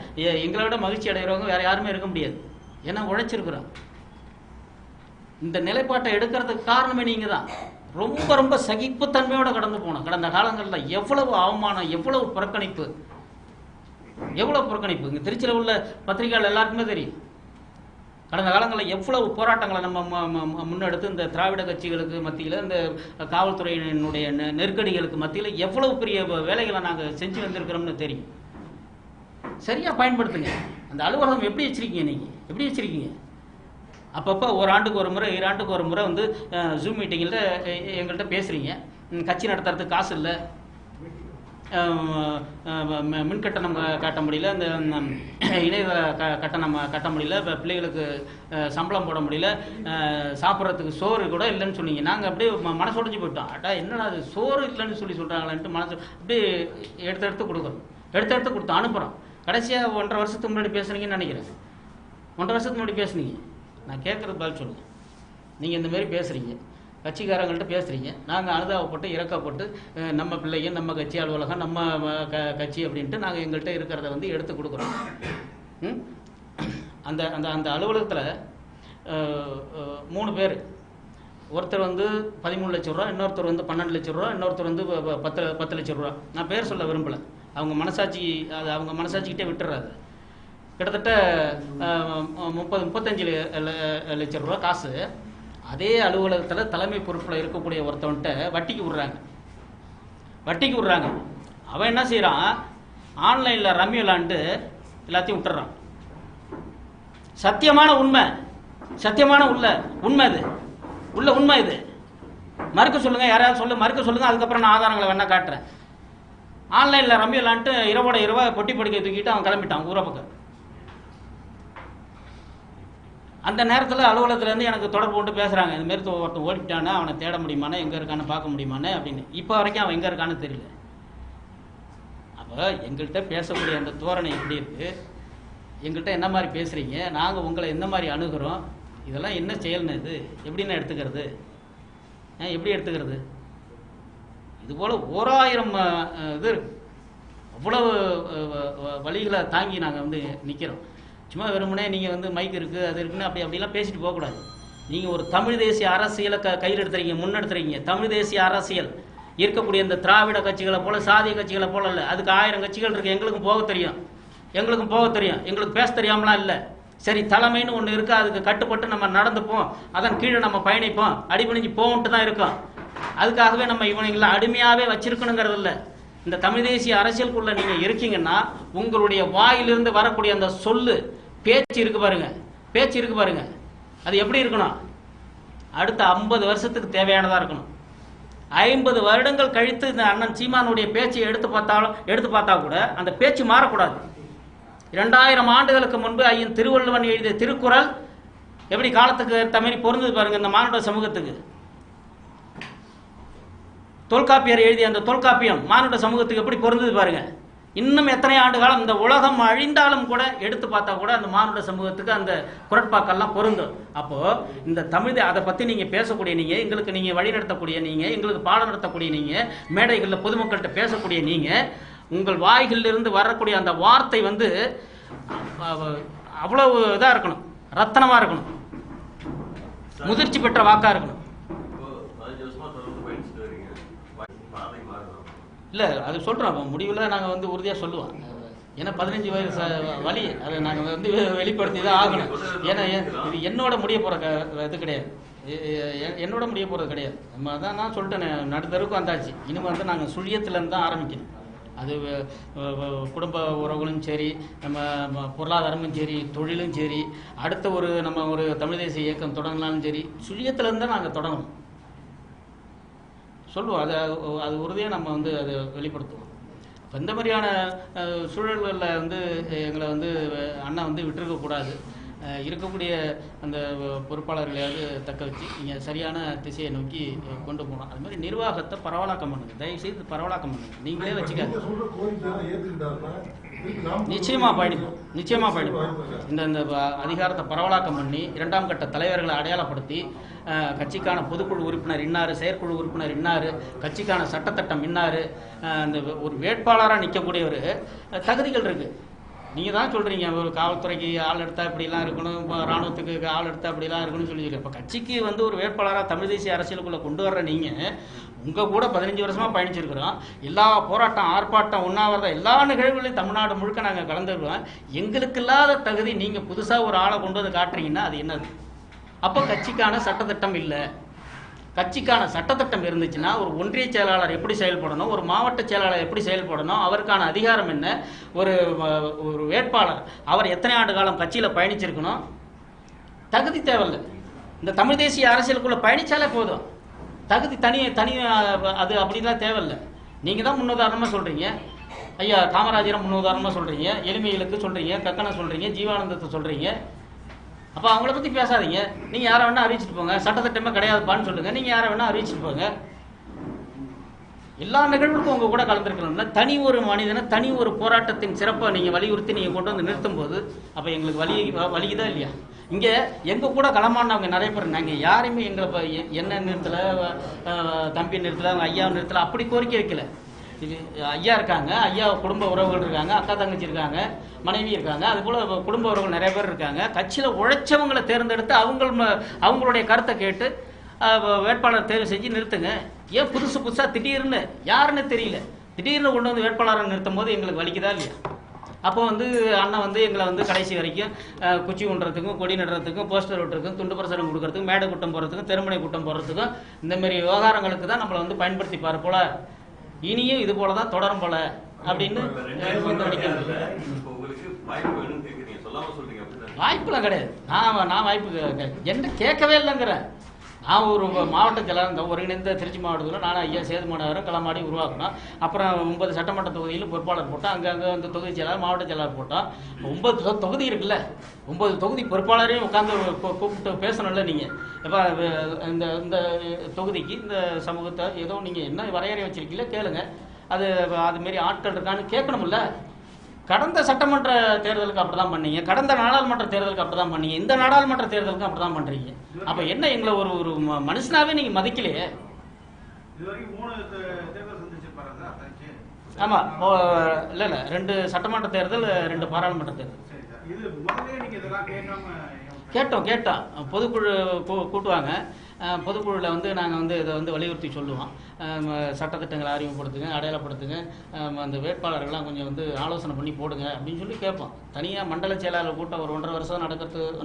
S1: எங்களை விட மகிழ்ச்சி அடைகிறவங்க வேறு யாருமே இருக்க முடியாது. ஏன்னா உழைச்சிருக்கிறோம். இந்த நிலைப்பாட்டை எடுக்கிறதுக்கு காரணமே நீங்கள் தான். ரொம்ப ரொம்ப சகிப்புத்தன்மையோடு கடந்து போனோம். கடந்த காலங்களில் எவ்வளவு அவமானம், எவ்வளவு புறக்கணிப்பு. இங்கே திருச்சியில் உள்ள பத்திரிகைகள் எல்லாருக்குமே தெரியும். கடந்த காலங்களில் எவ்வளவு போராட்டங்களை நம்ம முன்னெடுத்து இந்த திராவிட கட்சிகளுக்கு மத்தியில், இந்த காவல்துறையினுடைய நெருக்கடிகளுக்கு மத்தியில் எவ்வளவு பெரிய வேலைகளை நாங்கள் செஞ்சு வந்திருக்கிறோம்னு தெரியும். சரியாக பயன்படுத்துங்க. அந்த அலுவலகம் எப்படி வச்சுருக்கீங்க? நீங்கள் எப்படி வச்சுருக்கீங்க? அப்பப்போ ஒரு ஆண்டுக்கு ஒரு முறை, 2 ஆண்டுக்கு ஒரு முறை வந்து ஜூம் மீட்டிங்கில் எங்கள்கிட்ட பேசுகிறீங்க. கட்சி நடத்துறதுக்கு காசு இல்லை, மின் கட்டணம் கட்ட முடியல, இந்த இணையதள கட்டணம் கட்ட முடியல, இப்போ பிள்ளைகளுக்கு சம்பளம் போட முடியல, சாப்பிட்றதுக்கு சோறு கூட இல்லைன்னு சொன்னீங்க. நாங்கள் அப்படியே மனசு உடைஞ்சு போயிட்டோம். என்னடா அது சோறு இல்லைன்னு சொல்கிறாங்களேன்ட்டு மனசு அப்படியே எடுத்து கொடுத்து அனுப்புகிறோம். கடைசியாக 1.5 வருஷத்துக்கு முன்னாடி பேசுனீங்கன்னு நினைக்கிறேன். 1.5 வருஷத்துக்கு முன்னாடி பேசுனீங்க. நான் கேட்குறது பதில் சொல்லுங்கள். நீங்கள் இந்தமாரி பேசுகிறீங்க, கட்சிக்காரங்கள்ட்ட பேசுகிறீங்க, நாங்கள் அனுதாபப்பட்டு இறக்கப்பட்டு நம்ம பிள்ளைங்க, நம்ம கட்சி அலுவலகம், நம்ம கட்சி அப்படின்ட்டு நாங்கள் எங்கள்கிட்ட இருக்கிறத வந்து எடுத்து கொடுக்குறோம். அந்த அந்த அந்த அலுவலகத்தில் 3 பேர், ஒருத்தர் வந்து 13 லட்சம் ரூபா, இன்னொருத்தர் வந்து 12 லட்சம் ரூபா, இன்னொருத்தர் வந்து 10 லட்சம் ரூபா. நான் பேர் சொல்ல விரும்பலை. அவங்க மனசாட்சிக்கிட்டே விட்டுறாது. கிட்டத்தட்ட 30-35 லட்சம் ரூபா காசு அதே அலுவலகத்தில் தலைமை பொறுப்பில் இருக்கக்கூடிய ஒருத்தவன்ட்ட வட்டிக்கு விடுறாங்க. அவன் என்ன செய்கிறான்? ஆன்லைனில் ரம்மி விளாண்டு எல்லாத்தையும் விட்டுறான். சத்தியமான உண்மை இது. மறுக்க சொல்லுங்கள், யாராவது மறுக்க சொல்லுங்கள். அதுக்கப்புறம் நான் ஆதாரங்களை வேணா காட்டுறேன். ஆன்லைனில் ரம்மி விளாண்டு இரவோட இரவா பொட்டி படுக்கை தூக்கிட்டு அவன் கிளம்பிட்டான் ஊரை பக்கம். அந்த நேரத்தில் அலுவலகத்துலேருந்து எனக்கு தொடர்பு கொண்டு பேசுகிறாங்க. இதுமாரி ஒருத்தன் ஓடிட்டானே, அவனை தேட முடியுமானே, எங்கே இருக்கான்னு பார்க்க முடியுமானே அப்படின்னு. இப்போ வரைக்கும் அவன் எங்கே இருக்கான்னு தெரியல. அப்போ எங்கள்கிட்ட பேசக்கூடிய அந்த தோரணை எப்படி இருக்குது? எங்கள்கிட்ட என்ன மாதிரி பேசுகிறீங்க? நாங்கள் உங்களை எந்த மாதிரி அணுகிறோம்? இதெல்லாம் என்ன செயல்னு? இது எப்படின்னு எடுத்துக்கிறது? எப்படி எடுத்துக்கிறது? இதுபோல் 1000 இது அவ்வளவு வழிகளை தாங்கி நாங்கள் வந்து நிற்கிறோம். சும்மா வெறுமனே நீங்கள் வந்து மைக் இருக்குது, அது இருக்குன்னு அப்படிலாம் பேசிட்டு போகக்கூடாது. நீங்கள் ஒரு தமிழ் தேசிய அரசியலை கையில் முன்னெடுத்துறீங்க. தமிழ் தேசிய அரசியல் இருக்கக்கூடிய இந்த திராவிட கட்சிகளை போல், சாதிய கட்சிகளை போல் இல்லை. அதுக்கு 1000 கட்சிகள் இருக்குது. எங்களுக்கும் போக தெரியும். எங்களுக்கு பேச தெரியாமலாம் இல்லை. சரி, தலைமைன்னு ஒன்று இருக்குது, அதுக்கு கட்டுப்பட்டு நம்ம நடந்துப்போம், அதன் கீழே நம்ம பயணிப்போம், அடிபணிஞ்சு போன்ட்டு தான் இருக்கோம். அதுக்காகவே நம்ம இவங்களை அடிமையாகவே வச்சிருக்கணுங்கிறது இல்லை. இந்த தமிழ் தேசிய அரசியலுக்குள்ளே நீங்கள் இருக்கீங்கன்னா உங்களுடைய வாயிலிருந்து வரக்கூடிய அந்த பேச்சு இருக்கு பாருங்க, அது எப்படி இருக்கணும்? அடுத்த 50 வருஷத்துக்கு தேவையானதாக இருக்கணும். 50 வருடங்கள் கழித்து இந்த அண்ணன் சீமானுடைய பேச்சை எடுத்து பார்த்தா கூட அந்த பேச்சு மாறக்கூடாது. 2000 ஆண்டுகளுக்கு முன்பு ஐயன் திருவள்ளுவன் எழுதிய திருக்குறள் எப்படி காலத்துக்கு ஏற்ற மாதிரி பொருந்தது பாருங்க இந்த மானுட சமூகத்துக்கு. தொல்காப்பியர் எழுதிய அந்த தொல்காப்பியம் மானுட சமூகத்துக்கு எப்படி பொருந்தது பாருங்க. இன்னும் எத்தனை ஆண்டு காலம் இந்த உலகம் அழிந்தாலும் கூட எடுத்து பார்த்தா கூட அந்த மானுட சமூகத்துக்கு அந்த குரட்பாக்கெல்லாம் பொருந்தும். அப்போ இந்த தமிழ் அதை பற்றி நீங்கள் பேசக்கூடிய நீங்கள், எங்களுக்கு நீங்கள் வழி நடத்தக்கூடிய நீங்கள், எங்களுக்கு பாடம் நடத்தக்கூடிய நீங்கள், மேடைகளில் பொதுமக்கள்கிட்ட பேசக்கூடிய நீங்கள், உங்கள் வாய்களிலிருந்து வரக்கூடிய அந்த வார்த்தை வந்து அவ்வளவு இதாக இருக்கணும், ரத்தனமாக இருக்கணும், முதிர்ச்சி பெற்ற வாக்காக இருக்கணும். இல்லை அது சொல்கிறோம், முடிவில் நாங்கள் வந்து உறுதியாக சொல்லுவோம். ஏன்னா 15 வயசு வழி அதை நாங்கள் வந்து வெளிப்படுத்தி தான் ஆகணும். ஏன்னா இது என்னோட முடிய போகிற இது கிடையாது, என்னோட முடிய போகிறது கிடையாது. நம்ம தான் நான் சொல்லிட்டேன், நடுத்தருக்கு வந்தாச்சு. இனிமேல் வந்து நாங்கள் சுழியத்துலேருந்து தான் ஆரம்பிக்கணும். அது குடும்ப உறவுகளும் சரி, நம்ம பொருளாதாரமும் சரி, தொழிலும் சரி, அடுத்த நம்ம ஒரு தமிழ் தேசிய இயக்கம் தொடங்கினாலும் சரி, சுழியத்துலேருந்து தான் நாங்கள் தொடங்கணும் சொல்லுவோம். அது உறுதியாக நம்ம வந்து அதை வெளிப்படுத்துவோம். இப்போ இந்த மாதிரியான சூழல்களில் வந்து எங்களை வந்து அண்ணா வந்து விட்டுருக்கக்கூடாது. இருக்கக்கூடிய அந்த பொறுப்பாளர்களையாவது தக்க வச்சு நீங்கள் சரியான திசையை நோக்கி கொண்டு போகணும். அது மாதிரி நிர்வாகத்தை பரவலாக்கம் பண்ணுங்கள், தயவுசெய்து பரவலாக்கம் பண்ணுங்கள். நீங்களே வச்சுக்காது. நிச்சயமாக பயணிப்போம். இந்த அதிகாரத்தை பரவலாக்கம் பண்ணி 2ஆம் கட்ட தலைவர்களை அடையாளப்படுத்தி கட்சிக்கான பொதுக்குழு உறுப்பினர் இன்னார், செயற்குழு உறுப்பினர் இன்னார், கட்சிக்கான சட்டத்திட்டம் இன்னார், அந்த ஒரு வேட்பாளராக நிற்கக்கூடிய ஒரு தகுதிகள் இருக்குது. நீங்கள் தான் சொல்கிறீங்க ஒரு காவல்துறைக்கு ஆள் எடுத்தால் இப்படிலாம் இருக்கணும், இராணுவத்துக்கு ஆள் எடுத்தால் அப்படிலாம் இருக்கணும்னு சொல்லியிருக்கேன். இப்போ கட்சிக்கு வந்து ஒரு வேட்பாளராக தமிழ் தேசிய அரசியலுக்குள்ளே கொண்டு வர்ற நீங்கள், உங்கள் கூட 15 வருஷமாக பயணிச்சிருக்கிறோம். எல்லா போராட்டம், ஆர்ப்பாட்டம், உண்ணாவிரதம் எல்லா நிகழ்வுகளையும் தமிழ்நாடு முழுக்க நாங்கள் கலந்துருக்கோம். எங்களுக்கு இல்லாத தகுதி நீங்கள் புதுசாக ஒரு ஆளை கொண்டு வந்து காட்டுறீங்கன்னா அது என்னது? அப்போ கட்சிக்கான சட்டத்திட்டம் இல்லை. கட்சிக்கான சட்டத்திட்டம் இருந்துச்சுன்னா ஒரு ஒன்றிய செயலாளர் எப்படி செயல்படணும், ஒரு மாவட்ட செயலாளர் எப்படி செயல்படணும், அவருக்கான அதிகாரம் என்ன, ஒரு வேட்பாளர் அவர் எத்தனை ஆண்டு காலம் கட்சியில் பயணிச்சிருக்கணும், தகுதி தேவையில்லை. இந்த தமிழ் தேசிய அரசியலுக்குள்ளே பயணித்தாலே போதும். தகுதி தனி அது அப்படிலாம் தேவையில்லை. நீங்கள் தான் முன்னுதாரணமாக சொல்கிறீங்க. ஐயா காமராஜரை முன்னுதாரணமாக சொல்கிறீங்க, எளிமைகளுக்கு சொல்கிறீங்க, கக்கனை சொல்கிறீங்க, ஜீவானந்தத்தை சொல்கிறீங்க. அப்போ அவங்கள பற்றி பேசாதீங்க. நீங்கள் யாரை வேணால் அறிவிச்சிட்டு போங்க. சட்டத்திட்டமே கிடையாதுப்பான்னு சொல்லுங்கள். நீங்கள் யாரை வேணால் அறிவிச்சிட்டு போங்க. எல்லா நிகழ்வுக்கும் உங்கள் கூட கலந்துருக்கணும்னா தனி ஒரு மனிதனை, தனி ஒரு போராட்டத்தின் சிறப்பை நீங்கள் வலியுறுத்தி நீங்கள் கொண்டு வந்து நிறுத்தும் போது அப்போ எங்களுக்கு வலிக்குதா இல்லையா? இங்கே எங்கள் கூட களமானவங்க நிறைய பேர், நாங்கள் யாரையுமே எங்களை என்ன நிறுத்தலை, தம்பி நிறுத்தலை, அவங்க ஐயா நிறுத்தலை, அப்படி கோரிக்கை வைக்கல. இது ஐயா இருக்காங்க, ஐயா குடும்ப உறவுகள் இருக்காங்க, அக்கா தங்கச்சி இருக்காங்க, மனைவி இருக்காங்க, அதுபோல் குடும்ப உறவுகள் நிறைய பேர் இருக்காங்க. கட்சியில் உழைச்சவங்களை தேர்ந்தெடுத்து அவங்களுடைய கருத்தை கேட்டு வேட்பாளர் தேர்வு செஞ்சு நிறுத்துங்க. ஏன் புதுசாக திடீர்னு யாருன்னு தெரியல திடீர்னு கொண்டு வந்து வேட்பாளரை நிறுத்தும் போது எங்களுக்கு வலிக்குதா இல்லையா? அப்போ வந்து அண்ணன் வந்து எங்களை வந்து கடைசி வரைக்கும் குச்சி ஊன்றதுக்கும், கொடி நடுறதுக்கும், போஸ்டர் விட்டுறதுக்கும், துண்டு பிரசுரம் கொடுக்கறதுக்கும், மேடை கூட்டம் போகிறதுக்கும், தெருமுனை கூட்டம் போகிறதுக்கும், இந்தமாரி விவகாரங்களுக்கு தான் நம்மளை வந்து பயன்படுத்திப்பார் போல, இனியும் இது போல தான் தொடரும் போல அப்படின்னு வாய்ப்புலாம் கிடையாது. நான் வாய்ப்பு என்ன கேட்கவே இல்லைங்கிறேன். நான் ஒரு மாவட்ட செயலாளர், ஒருங்கிணைந்த திருச்சி மாவட்டத்தில் நான் ஐயா சேது மாநகரம் களமாடி உருவாக்கணும். அப்புறம் 9 சட்டமன்ற தொகுதியில் பொறுப்பாளர் போட்டோம். அங்கங்கே வந்து தொகுதி செயலாளர், மாவட்ட செயலாளர் போட்டோம். 9 தொகுதி இருக்குல்ல, 9 தொகுதி பொறுப்பாளரையும் உட்காந்து கூப்பிட்டு பேசணும்ல. நீங்கள் எப்போ இந்த தொகுதிக்கு இந்த சமூகத்தை ஏதோ நீங்கள் என்ன வரையறை வச்சிருக்கீங்களோ கேளுங்க. அதுமாரி ஆட்கள் இருக்கான்னு கேட்கணும்ல. கடந்த சட்டமன்ற தேர்தலுக்கு அப்படி தான் பண்ணீங்க, கடந்த நாடாளுமன்ற தேர்தலுக்கு அப்படி தான் பண்ணீங்க, இந்த நாடாளுமன்ற தேர்தலுக்கு அப்படி தான் பண்ணுறீங்க. அப்போ என்ன எங்களை ஒரு மனுஷனாவே நீங்கள் மதிக்கலையே? ஆமாம், இல்லை 2 சட்டமன்ற தேர்தல், 2 பாராளுமன்ற தேர்தல் கேட்டோம். பொதுக்குழு கூட்டுவாங்க. பொதுக்குழுவில் வந்து நாங்கள் வந்து இதை வந்து வலியுறுத்தி சொல்லுவோம். சட்டத்திட்டங்களை அறிமுகப்படுத்துங்க, அடையாளப்படுத்துங்க, அந்த வேட்பாளர்கள்லாம் கொஞ்சம் வந்து ஆலோசனை பண்ணி போடுங்க அப்படின்னு சொல்லி கேட்போம். தனியாக மண்டல செயலாளர் கூட்டம் ஒரு 1.5 வருஷம்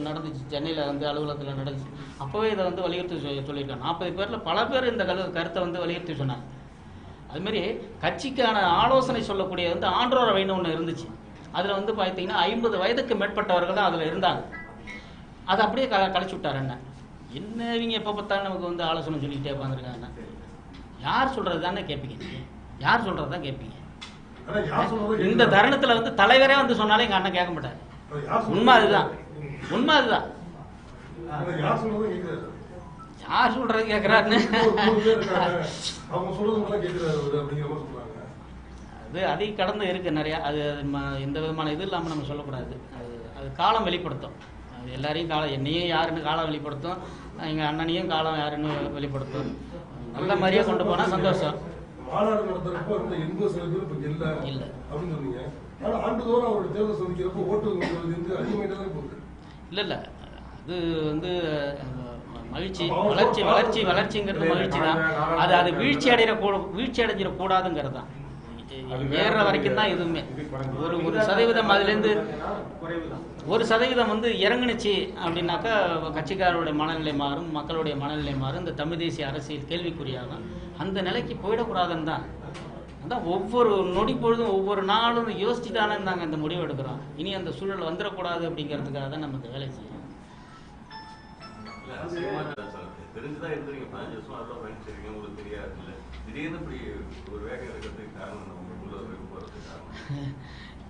S1: நடந்துச்சு. சென்னையில் வந்து அலுவலகத்தில் நடந்துச்சு. அப்போவே இதை வந்து வலியுறுத்தி சொல்லியிருக்காங்க. 40 பேரில் பல பேர் இந்த கருத்தை வந்து வலியுறுத்தி சொன்னாங்க. அதுமாரி கட்சிக்கான ஆலோசனை சொல்லக்கூடிய வந்து ஆன்றோர் அவைன்னு ஒன்று இருந்துச்சு. அதில் வந்து பார்த்தீங்கன்னா 50 வயதுக்கு மேற்பட்டவர்கள் தான் அதில் இருந்தாங்க. அதை அப்படியே கழிச்சு விட்டார். என்ன இவங்க எப்போ பார்த்தாலும் நமக்கு வந்து ஆலோசனை சொல்லிக்கிட்டே உட்காந்துருக்காங்க. யார் சொல்கிறது தானே கேட்பீங்க, யார் சொல்கிறது தான் கேட்பீங்க. இந்த தருணத்தில் வந்து தலைவரே வந்து சொன்னாலே எங்கள் அண்ணன் கேட்க மாட்டார். உண்மை அதுதான், உண்மை அதுதான். யார் சொல்றது கேட்குறாருன்னு அது அதையும் கடந்து இருக்கு நிறையா. அது எந்த விதமான இது இல்லாமல் நம்ம சொல்லக்கூடாது. அது காலம் வெளிப்படுத்தும். அது எல்லாரையும் காலம், என்னையும் யாருன்னு காலம் வெளிப்படுத்தும், எங்கள் அண்ணனையும் காலம் யாருன்னு வெளிப்படுத்தும். நல்ல மாதிரியே கொண்டு போனால் சந்தோஷம்.
S2: மாநாடு நடத்துறப்போ இந்த 80% இப்போ இல்லை அப்படின்னு சொன்னீங்க. ஆனால் ஆண்டுதோறும் அவருடைய தேர்தல் சந்திக்கிறப்போ ஓட்டு அதிகமாகிட்டு தான் போகுது.
S1: இல்லை அது வந்து மகிழ்ச்சி, வளர்ச்சி வளர்ச்சி வளர்ச்சிங்கிறது மகிழ்ச்சி தான். அது வீழ்ச்சி அடைஞ்சிடக்கூடாதுங்கிறது தான். ஏறுற வரைக்கும் தான் எதுவுமே. ஒரு சதவீதம் அதுலேருந்து 1% வந்து இறங்குனுச்சு அப்படின்னாக்கா கட்சிக்காரருடைய மனநிலை மாறும், மக்களுடைய மனநிலை மாறும், இந்த தமிழ் தேசிய அரசியல் கேள்விக்குறியாகும். அந்த நிலைக்கு போயிடக்கூடாதுன்னு தான் அதான் ஒவ்வொரு நொடி பொழுதும் ஒவ்வொரு நாளும் யோசிச்சு தானே நாங்கள் இந்த முடிவு எடுக்கிறோம். இனி அந்த சூழல் வந்துடக்கூடாது அப்படிங்கிறதுக்காக தான் நம்ம இந்த வேலை செய்யணும்.
S3: தெரிஞ்சுதான் இருந்தீங்க, 15 வருஷம் அதெல்லாம் பயணிச்சிருக்கீங்க, உங்களுக்கு தெரியாது இல்லை. திடீர்னு இப்படி ஒரு வேகம் இருக்கிறதுக்கு காரணம்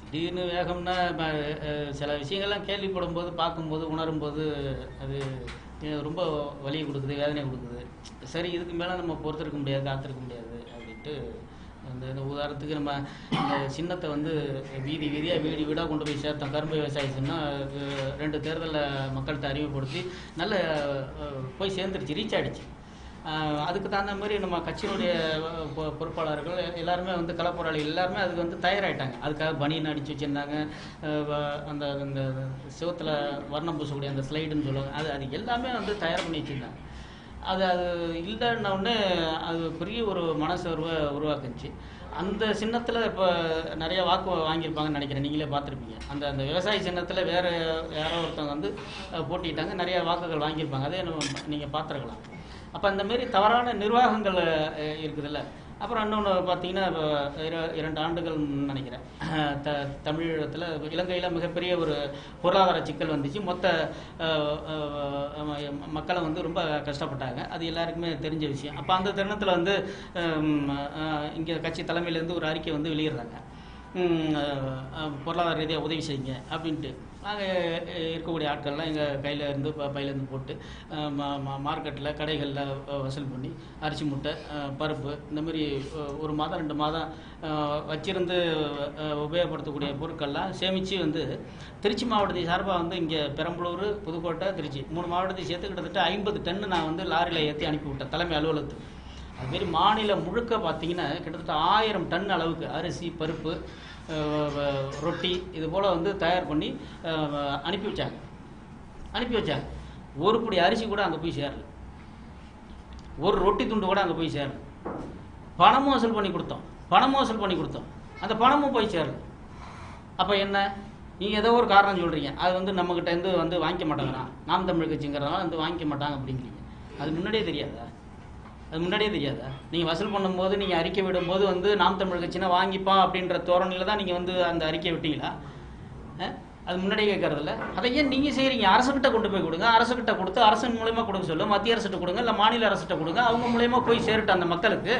S1: திடீர்னு வேகம்னா சில விஷயங்கள்லாம் கேள்விப்படும் போது, பார்க்கும்போது, உணரும்போது அது ரொம்ப வலியை கொடுக்குது, வேதனை கொடுக்குது. சரி, இதுக்கு மேலே நம்ம பொறுத்திருக்க முடியாது, காத்திருக்க முடியாது அப்படின்ட்டு இந்த உதாரணத்துக்கு நம்ம இந்த சின்னத்தை வந்து வீதியாக வீடாக கொண்டு போய் சேர்த்தோம். கரும்பு விவசாயி சின்னம் 2 தேர்தலில் மக்கள்கிட்ட அறிமுகப்படுத்தி நல்ல போய் சேர்ந்துருச்சு, ரீச் ஆகிடுச்சு. அதுக்கு தகுந்த மாதிரி நம்ம கட்சியினுடைய பொறுப்பாளர்கள் எல்லாருமே வந்து களப்போராளிகள் எல்லாருமே அதுக்கு வந்து தயாராகிட்டாங்க. அதுக்காக பனியன் அடித்து வச்சுருந்தாங்க. அந்த சிவத்தில் வர்ணம் பூசக்கூடிய அந்த ஸ்லைடுன்னு சொல்லுவாங்க, அது எல்லாமே வந்து தயார் பண்ணி வச்சுருந்தாங்க. அது இல்லைன்னொடனே அது பெரிய ஒரு மனசோர்வை உருவாக்குச்சு. அந்த சின்னத்தில் இப்போ நிறைய வாக்கு வாங்கியிருப்பாங்கன்னு நினைக்கிறேன், நீங்களே பார்த்துருப்பீங்க. அந்த விவசாய சின்னத்தில் வேறு யாரோ ஒருத்தவங்க வந்து போட்டிட்டாங்க, நிறைய வாக்குகள் வாங்கியிருப்பாங்க. அதே நீங்கள் பார்த்துருக்கலாம். அப்போ அந்தமாரி தவறான நிர்வாகங்கள் இருக்குதுல்ல. அப்புறம் இன்னொன்று பார்த்தீங்கன்னா, இப்போ 2 ஆண்டுகள் நினைக்கிறேன், தமிழகத்தில் இலங்கையில் மிகப்பெரிய ஒரு பொருளாதார சிக்கல் வந்துச்சு. மொத்த மக்களை வந்து ரொம்ப கஷ்டப்பட்டாங்க. அது எல்லாருக்குமே தெரிஞ்ச விஷயம். அப்போ அந்த தருணத்தில் வந்து இங்கே கட்சி தலைமையிலேருந்து ஒரு அறிக்கை வந்து வெளியிடுறாங்க, பொருளாதார ரீதியாக உதவி செய்யுங்க அப்படின்ட்டு. நாங்கள் இருக்கக்கூடிய ஆட்கள்லாம் எங்கள் கையிலேருந்து பையிலேருந்து போட்டு மார்க்கெட்டில் கடைகளில் வசூல் பண்ணி அரிசி மூட்டை, பருப்பு, இந்தமாரி 1 மாதம் 2 மாதம் வச்சிருந்து உபயோகப்படுத்தக்கூடிய பொருட்கள்லாம் சேமித்து வந்து திருச்சி மாவட்டத்தை சார்பாக வந்து இங்கே பெரம்பலூர், புதுக்கோட்டை, திருச்சி 3 மாவட்டத்தை சேர்த்து கிட்டத்தட்ட 50 டன்னு நான் வந்து லாரியில் ஏற்றி அனுப்பிவிட்டேன் தலைமை அலுவலகத்துக்கு. அதுமாரி மாநிலம் முழுக்க பார்த்திங்கன்னா கிட்டத்தட்ட 1000 டன் அளவுக்கு அரிசி, பருப்பு, ரொட்டி இது போல் வந்து தயார் பண்ணி அனுப்பி வச்சாங்க. ஒரு புடி அரிசி கூட அங்கே போய் சேரல, ஒரு ரொட்டி துண்டு கூட அங்கே போய் சேரல. பணமும் வசூல் பண்ணி கொடுத்தோம், அந்த பணமும் போய் சேரல. அப்போ என்ன, நீங்கள் ஏதோ ஒரு காரணம் சொல்கிறீங்க, அது வந்து நம்மக்கிட்ட இருந்து வந்து வாங்கிக்க மாட்டாங்கண்ணா, நாம் தமிழ் கட்சிங்கிறதுனால வந்து வாங்கிக்க மாட்டாங்க அப்படிங்கிறீங்க. அது முன்னாடியே தெரியாதா? நீங்கள் வசூல் பண்ணும்போது, நீங்கள் அறிக்கை விடும்போது வந்து நாம் தமிழ் கட்சினா வாங்கிப்பான் அப்படின்ற தோரணையில் தான் நீங்கள் வந்து அந்த அறிக்கை விட்டீங்களா? அது முன்னாடியே கேட்கறதில்ல. அதை ஏன் நீங்கள் செய்கிறீங்க? அரசுக்கிட்ட கொண்டு போய் கொடுங்க, அரசுக்கிட்ட கொடுத்து அரசு மூலயமா கொடுக்க சொல்ல, மத்திய அரசுகிட்ட கொடுங்க, இல்லை மாநில அரசுகிட்ட கொடுங்க, அவங்க மூலயமா போய் சேரட்டும் அந்த மக்களுக்கு.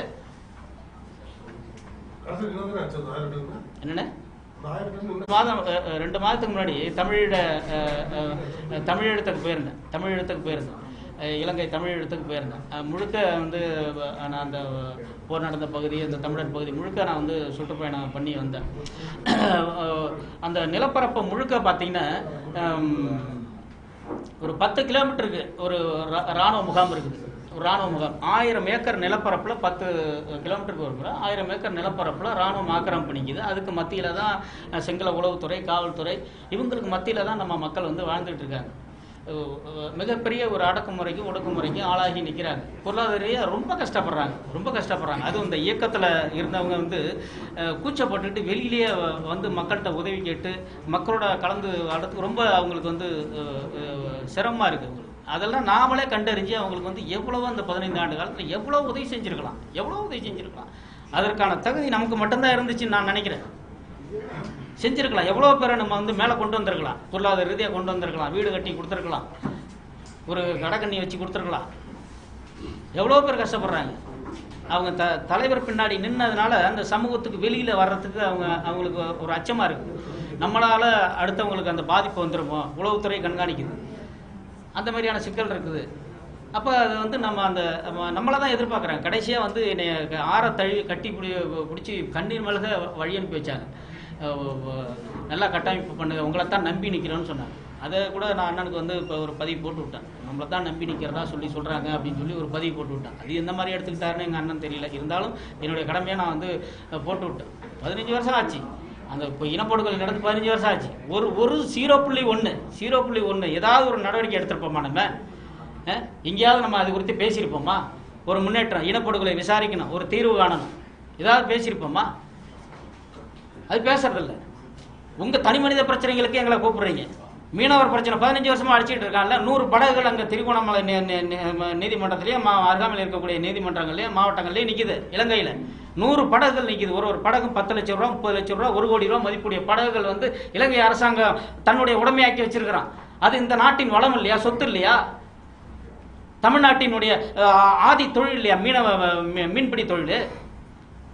S1: என்னென்ன 2 மாதத்துக்கு முன்னாடி தமிழீழத்துக்கு போயிருந்தேன். இலங்கை தமிழீழத்துக்கு போயிருந்தேன். முழுக்க வந்து நான் அந்த போர் நடந்த பகுதி, அந்த தமிழர் பகுதி முழுக்க நான் வந்து சுற்றுப்பயணம் பண்ணி வந்தேன். அந்த நிலப்பரப்பை முழுக்க பார்த்தீங்கன்னா ஒரு 10 கிலோமீட்டருக்கு ஒரு இராணுவ முகாம் இருக்குது. ஒரு இராணுவ முகாம் 1000 ஏக்கர் நிலப்பரப்பில் 10 கிலோமீட்டருக்கு ஒரு 1000 ஏக்கர் நிலப்பரப்பில் இராணுவம் ஆக்கிரமிப்பு பண்ணிக்குது. அதுக்கு மத்தியில் தான் சிங்கள உளவுத்துறை, காவல்துறை, இவங்களுக்கு மத்தியில் தான் நம்ம மக்கள் வந்து வாழ்ந்துட்டு இருக்காங்க. மிகப்பெரிய ஒரு அடக்குமுறைக்கும் ஒடுக்குமுறைக்கும் ஆளாகி நிற்கிறாங்க. பொருளாதார ரொம்ப கஷ்டப்படுறாங்க. அதுவும் இந்த இயக்கத்தில் இருந்தவங்க வந்து கூச்சப்பட்டுட்டு வெளியிலேயே வந்து மக்கள்கிட்ட உதவி கேட்டு மக்களோட கலந்து வாழ்றதுக்கு ரொம்ப அவங்களுக்கு வந்து சிரமமாக இருக்குது. அதெல்லாம் நாமளே கண்டறிஞ்சு அவங்களுக்கு வந்து எவ்வளவோ அந்த 15 ஆண்டு காலத்தில் எவ்வளோ உதவி செஞ்சுருக்கலாம். அதற்கான தகுதி நமக்கு மட்டும்தான் இருந்துச்சுன்னு நான் நினைக்கிறேன். செஞ்சுருக்கலாம். எவ்வளோ பேரை நம்ம வந்து மேலே கொண்டு வந்திருக்கலாம், பொருளாதார ரீதியாக கொண்டு வந்திருக்கலாம், வீடு கட்டி கொடுத்துருக்கலாம், ஒரு கடைக்கண்ணி வச்சு கொடுத்துருக்கலாம். எவ்வளோ பேர் கஷ்டப்படுறாங்க. அவங்க தலைவர் பின்னாடி நின்னதுனால அந்த சமூகத்துக்கு வெளியில் வர்றதுக்கு அவங்களுக்கு ஒரு அச்சமாக இருக்குது. நம்மளால் அடுத்தவங்களுக்கு அந்த பாதிப்பு வந்துடுமோ, உளவுத்துறை கண்காணிக்குது, அந்த மாதிரியான சிக்கல் இருக்குது. அப்போ அது வந்து நம்மளை தான் எதிர்பார்க்குறாங்க. கடைசியாக வந்து என்னை கட்டி பிடிச்சி கண்ணீர் மல்க வழி அனுப்பி வச்சாங்க. நல்லா கட்டமைப்பு பண்ணுங்க, உங்களை தான் நம்பி நிற்கிறோன்னு சொன்னாங்க. அதை கூட நான் அண்ணனுக்கு வந்து இப்போ ஒரு பதிவு போட்டு விட்டேன். நம்மளை தான் நம்பி நிற்கிறதா சொல்கிறாங்க அப்படின்னு சொல்லி ஒரு பதிவு போட்டு விட்டேன். அது எந்த மாதிரி எடுத்துக்கிட்டாருன்னு எங்கள் அண்ணன் தெரியல. இருந்தாலும் என்னுடைய கடமையை நான் வந்து போட்டு விட்டேன். 15 வருஷம் ஆச்சு அந்த இனப்படுகொலை நடந்து 15 வருஷம் ஆச்சு. ஒரு 0.1 ஏதாவது ஒரு நடவடிக்கை எடுத்திருப்போமா? நம்ம எங்கேயாவது நம்ம அது குறித்து பேசியிருப்போமா? ஒரு முன்னேற்றம், இனப்படுகொலை விசாரிக்கணும், ஒரு தீர்வு காணணும், ஏதாவது பேசியிருப்போமா? அது பேசுறதில்ல. உங்கள் தனி மனித பிரச்சனைகளுக்கு எங்களை கூப்பிடுறீங்க. மீனவர் பிரச்சனை 15 வருஷமா அடிச்சுட்டு இருக்காங்கல்ல. 100 படகுகள் அங்கே திருகோணமலை நீதிமன்றத்திலேயே அருகாமையில் இருக்கக்கூடிய நீதிமன்றங்கள்லேயே மாவட்டங்கள்லேயே நிற்கிது. இலங்கையில் 100 படகுகள் நிற்கிது. ஒரு படகு 10 லட்சம் ரூபா, 30 லட்சம் ரூபா, 1 கோடி ரூபா மதிப்புடைய படகுகள் வந்து இலங்கை அரசாங்கம் தன்னுடைய உடைமையாக்கி வச்சிருக்கிறான். அது இந்த நாட்டின் வளம் இல்லையா, சொத்து இல்லையா, தமிழ்நாட்டினுடைய ஆதி தொழில் இல்லையா, மீன்பிடி தொழில்?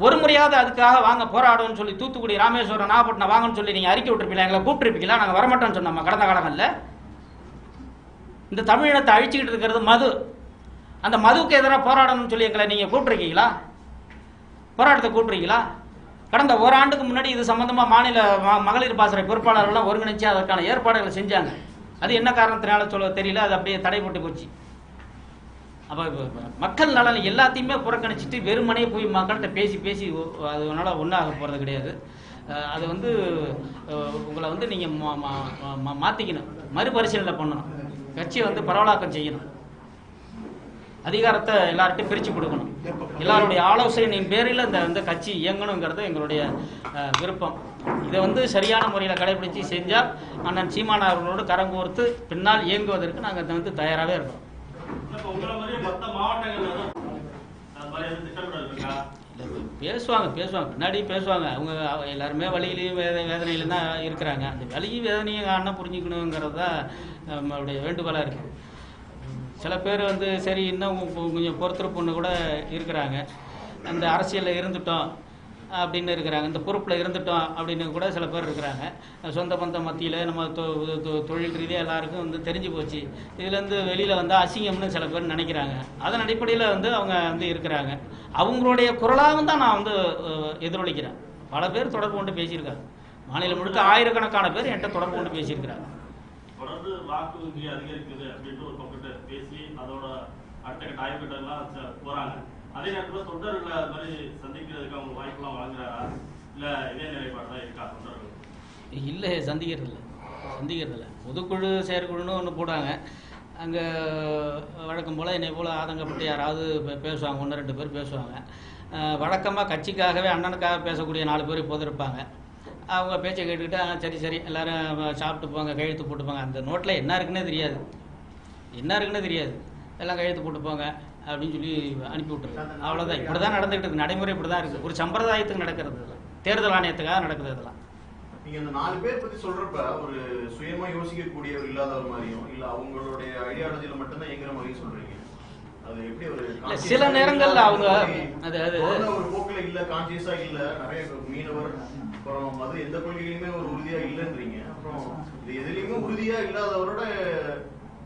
S1: ஒரு முறையாவது அதுக்காக வாங்க போராடும்னு சொல்லி தூத்துக்குடி, ராமேஸ்வரம், நாகப்பட்டினம் வாங்கன்னு சொல்லி நீங்கள் அறிக்கை விட்டுருப்பீங்களா? எங்களை கூப்பிட்டுருப்பீங்களா? நாங்கள் வரமாட்டோம்னு சொன்னோம் கடந்த காலங்களில். இந்த தமிழினத்தை அழிச்சுக்கிட்டு இருக்கிறது மது. அந்த மதுவுக்கு எதிராக போராடணும்னு சொல்லி எங்களை நீங்கள் கூப்பிட்டுருக்கீங்களா? போராட்டத்தை கூப்பிட்றீங்களா? கடந்த ஓராண்டுக்கு முன்னாடி இது சம்பந்தமாக மாநில மகளிர் பாசறை பொறுப்பாளர்கள்லாம் ஒருங்கிணைச்சு அதற்கான ஏற்பாடுகளை செஞ்சாங்க. அது என்ன காரணத்தினால சொல்ல தெரியல, அது அப்படியே தடைப்பட்டு போச்சு. அப்போ மக்கள் நலன் எல்லாத்தையுமே புறக்கணிச்சிட்டு வெறுமனே போய் மக்கள்கிட்ட பேசி அதனால ஒன்றாக போகிறது கிடையாது. அது வந்து உங்களை வந்து நீங்கள் மாற்றிக்கணும், மறுபரிசீலனை பண்ணணும், கட்சியை வந்து பரவலாக்கம் செய்யணும், அதிகாரத்தை எல்லார்ட்டையும் பிரித்து கொடுக்கணும். எல்லாருடைய ஆலோசனையின் பேரில் இந்த கட்சி இயங்கணுங்கிறது எங்களுடைய விருப்பம். இதை வந்து சரியான முறையில் கடைபிடித்து செஞ்சால் அண்ணன் சீமான் அவர்களோடு கரம் கோர்த்து பின்னால் இயங்குவதற்கு நாங்கள் வந்து தயாராகவே இருக்கோம். பேசுவாங்க பின்னாடி பேசுவாங்க. அவங்க எல்லாருமே வழியிலையும் வேதனையிலும் தான் இருக்கிறாங்க. அந்த வழியும் வேதனையும் அண்ணன் புரிஞ்சுக்கணுங்கிறது தான் நம்மளுடைய வேண்டுகோளாக இருக்குது. சில பேர் வந்து சரி இன்னும் கொஞ்சம் பொறுத்திருப்புன்னு கூட இருக்கிறாங்க. அந்த அரசியலில் இருந்துட்டோம் அப்படின்னு இருக்கிறாங்க, இந்த பொறுப்பில் இருந்துட்டோம் அப்படின்னு கூட சில பேர் இருக்கிறாங்க. சொந்த பந்த மத்தியில் நம்ம தொழில் ரீதியாக எல்லாருக்கும் வந்து தெரிஞ்சு போச்சு. இதுலேருந்து வெளியில் வந்து அசிங்கம்னு சில பேர் நினைக்கிறாங்க. அதன் அடிப்படையில் வந்து அவங்க வந்து இருக்கிறாங்க. அவங்களுடைய குரலாகவும் தான் நான் வந்து எதிரொலிக்கிறேன். பல பேர் தொடர்பு கொண்டு பேசியிருக்காங்க. மாநிலம் முழுக்க ஆயிரக்கணக்கான பேர் என்கிட்ட தொடர்பு கொண்டு பேசியிருக்கிறாங்க.
S4: தொடர்ந்து வாக்கு வங்கி அதிகரிக்குது அப்படின்ட்டு ஒரு பக்கத்தை பேசி அதோட அடுத்த கட்ட ஆய்வுகிட்டெல்லாம் போகிறாங்க. அதே நேரத்தில் தொண்டர்களை அது மாதிரி சந்திக்கிறதுக்கு அவங்க வாய்ப்பெல்லாம் வழங்குறாரா, இல்லை இதே நிலைப்பாடு தான் இருக்கா தொண்டர்கள்?
S1: இல்லை, சந்திக்கிறதில்ல. பொதுக்குழு செயற்குழுன்னு ஒன்று போடுறாங்க. அங்கே வழக்கம் போல் என்னை போல் ஆதங்கப்பட்டு யாராவது பேசுவாங்க, 1-2 பேர் பேசுவாங்க. வழக்கமாக கட்சிக்காகவே அண்ணனுக்காக பேசக்கூடிய 4 பேர் இப்போது இருப்பாங்க. அவங்க பேச்சை கேட்டுக்கிட்டு சரி எல்லோரும் சாப்பிட்டு போங்க, கையெழுத்து போட்டு போங்க. அந்த நோட்டில் என்ன இருக்குன்னே தெரியாது, எல்லாம் கையெழுத்து போட்டு போங்க அப்படின்னு சொல்லி அனுப்பி விட்டுருங்க. அவ்வளோதான். இப்படி தான் நடந்துகிட்டு இருக்கு. நடைமுறை இப்படி தான் இருக்குது. ஒரு சம்பிரதாயத்துக்கு நடக்கிறது, தேர்தல் ஆணையத்துக்காக நடக்குது. இதெல்லாம்
S5: நீங்க அந்த 4 பேர் பத்தி சொல்றப்ப ஒரு சுயமா யோசிக்கக்கூடியவர் இல்லாதவர் மாதிரியும் இல்ல அவங்களுடைய ஐடியாலஜில மட்டும்தான் இயங்குற மாதிரியும் சொல்றீங்க. அது எப்படி ஒரு
S1: சில நேரங்கள்ல அவங்க
S5: ஒரு போக்குல இல்ல, கான்சியஸா இல்ல, நிறைய மீனவர் அப்புறம் அது எந்த கொள்கையிலுமே ஒரு உறுதியா இல்லைன்றீங்க. அப்புறம் இது எதுலையுமே உறுதியா இல்லாதவரோட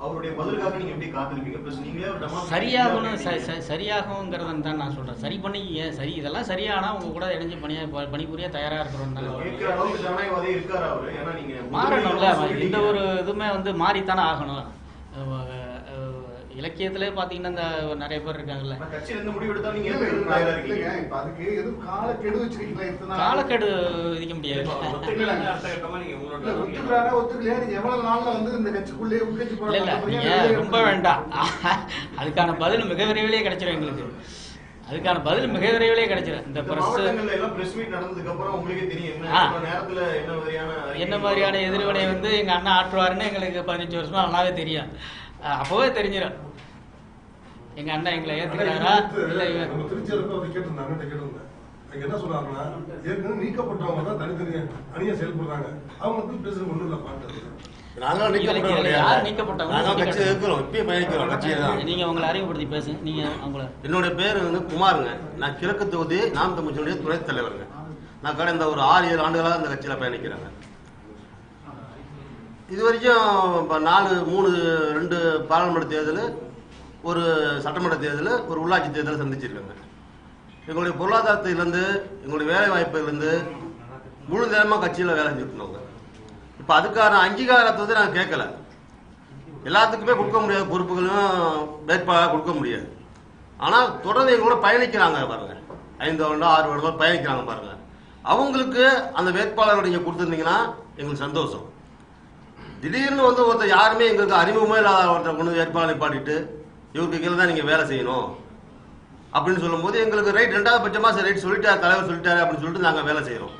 S5: அவருடைய பதிலுக்காக நீங்க எப்படி காத்திருப்பீங்க? பிளஸ் நீங்களே ஒரு
S1: சரியாகுங்கிறத தான் நான் சொல்றேன். சரி பண்ணி சரி இதெல்லாம் சரியானா உங்க கூட இணைஞ்சு பணிபுரிய தயாரா இருக்கிறோம். மாறணும்ல, எந்த ஒரு இதுவுமே வந்து மாறித்தானே ஆகணும். இலக்கியத்திலே பாத்தீங்கன்னா இந்த நிறைய பேர் இருக்காங்கல்ல, காலக்கெடு விதிக்க முடியாது. ரொம்ப வேண்டாம், அதுக்கான பதில் மிக விரைவிலே கிடைச்சிடும். எங்களுக்கு அதுக்கான பதில் மிக விரைவிலே கிடைச்சிடும். இந்த என்ன மாதிரியான எதிர்வினை வந்து எங்க அண்ணா ஆற்றுவாருன்னு எங்களுக்கு 15 வருஷமா நல்லாவே தெரியும். அப்பவே தெரிஞ்சிடும் எங்க அண்ணா எங்களை ஏத்துக்கிறாரா இல்ல.
S2: என்ன சொன்னாருன்னா, ஏற்கனவே நீக்கப்பட்டவங்க தான் தனித்தனியா அணியா செயல்படுறாங்க, அவங்க பேசுறது ஒண்ணும் இல்ல பாட்டு.
S6: நாங்களும் நீக்கப்பட்டவங்க கட்சி இருக்கிறோம், இப்பயும் பயணிக்கிறோம் கட்சியை தான்.
S1: நீங்க உங்களை அறிமுகப்படுத்தி பேசுங்க. நீங்க அவங்கள.
S6: என்னுடைய பேர் வந்து குமாருங்க. நான் கிழக்கு தொகுதி நாம் தமிழ் துணைத் தலைவருங்க. நான் கடந்த ஒரு 6-7 ஆண்டுகளாக இந்த கட்சியில் பயணிக்கிறேங்க. இது வரைக்கும் 2 பாராளுமன்ற தேர்தல், ஒரு சட்டமன்ற தேர்தல், ஒரு உள்ளாட்சி தேர்தலை சந்திச்சிருக்கேங்க. எங்களுடைய பொருளாதாரத்திலிருந்து, எங்களுடைய வேலை வாய்ப்பிலிருந்து முழு நேரமாக கட்சியில் வேலை செஞ்சுருக்கோங்க. இப்போ அதுக்கான அங்கீகாரத்தை வந்து நாங்கள் கேட்கல. எல்லாத்துக்குமே கொடுக்க முடியாத பொறுப்புகளும் வேட்பாளராக கொடுக்க முடியாது. ஆனால் தொடர்ந்து எங்களோட பயணிக்கிறாங்க பாருங்க, 5 வருடம் 6 வருடம் பயணிக்கிறாங்க பாருங்க. அவங்களுக்கு அந்த வேட்பாளரை நீங்கள் கொடுத்துருந்தீங்கன்னா எங்களுக்கு சந்தோஷம். திடீர்னு வந்து ஒருத்தர் யாருமே எங்களுக்கு அறிமுகமே இல்லாத ஒருத்தர் கொண்டு வேட்பாளரை பாடிட்டு இவருக்கு கீழே தான் நீங்கள் வேலை செய்யணும் அப்படின்னு சொல்லும்போது எங்களுக்கு ரைட், 2வது பட்சமாக சரி ரைட் சொல்லிட்டார், தலைவர் சொல்லிட்டாரு அப்படின்னு சொல்லிட்டு நாங்கள் வேலை செய்கிறோம்.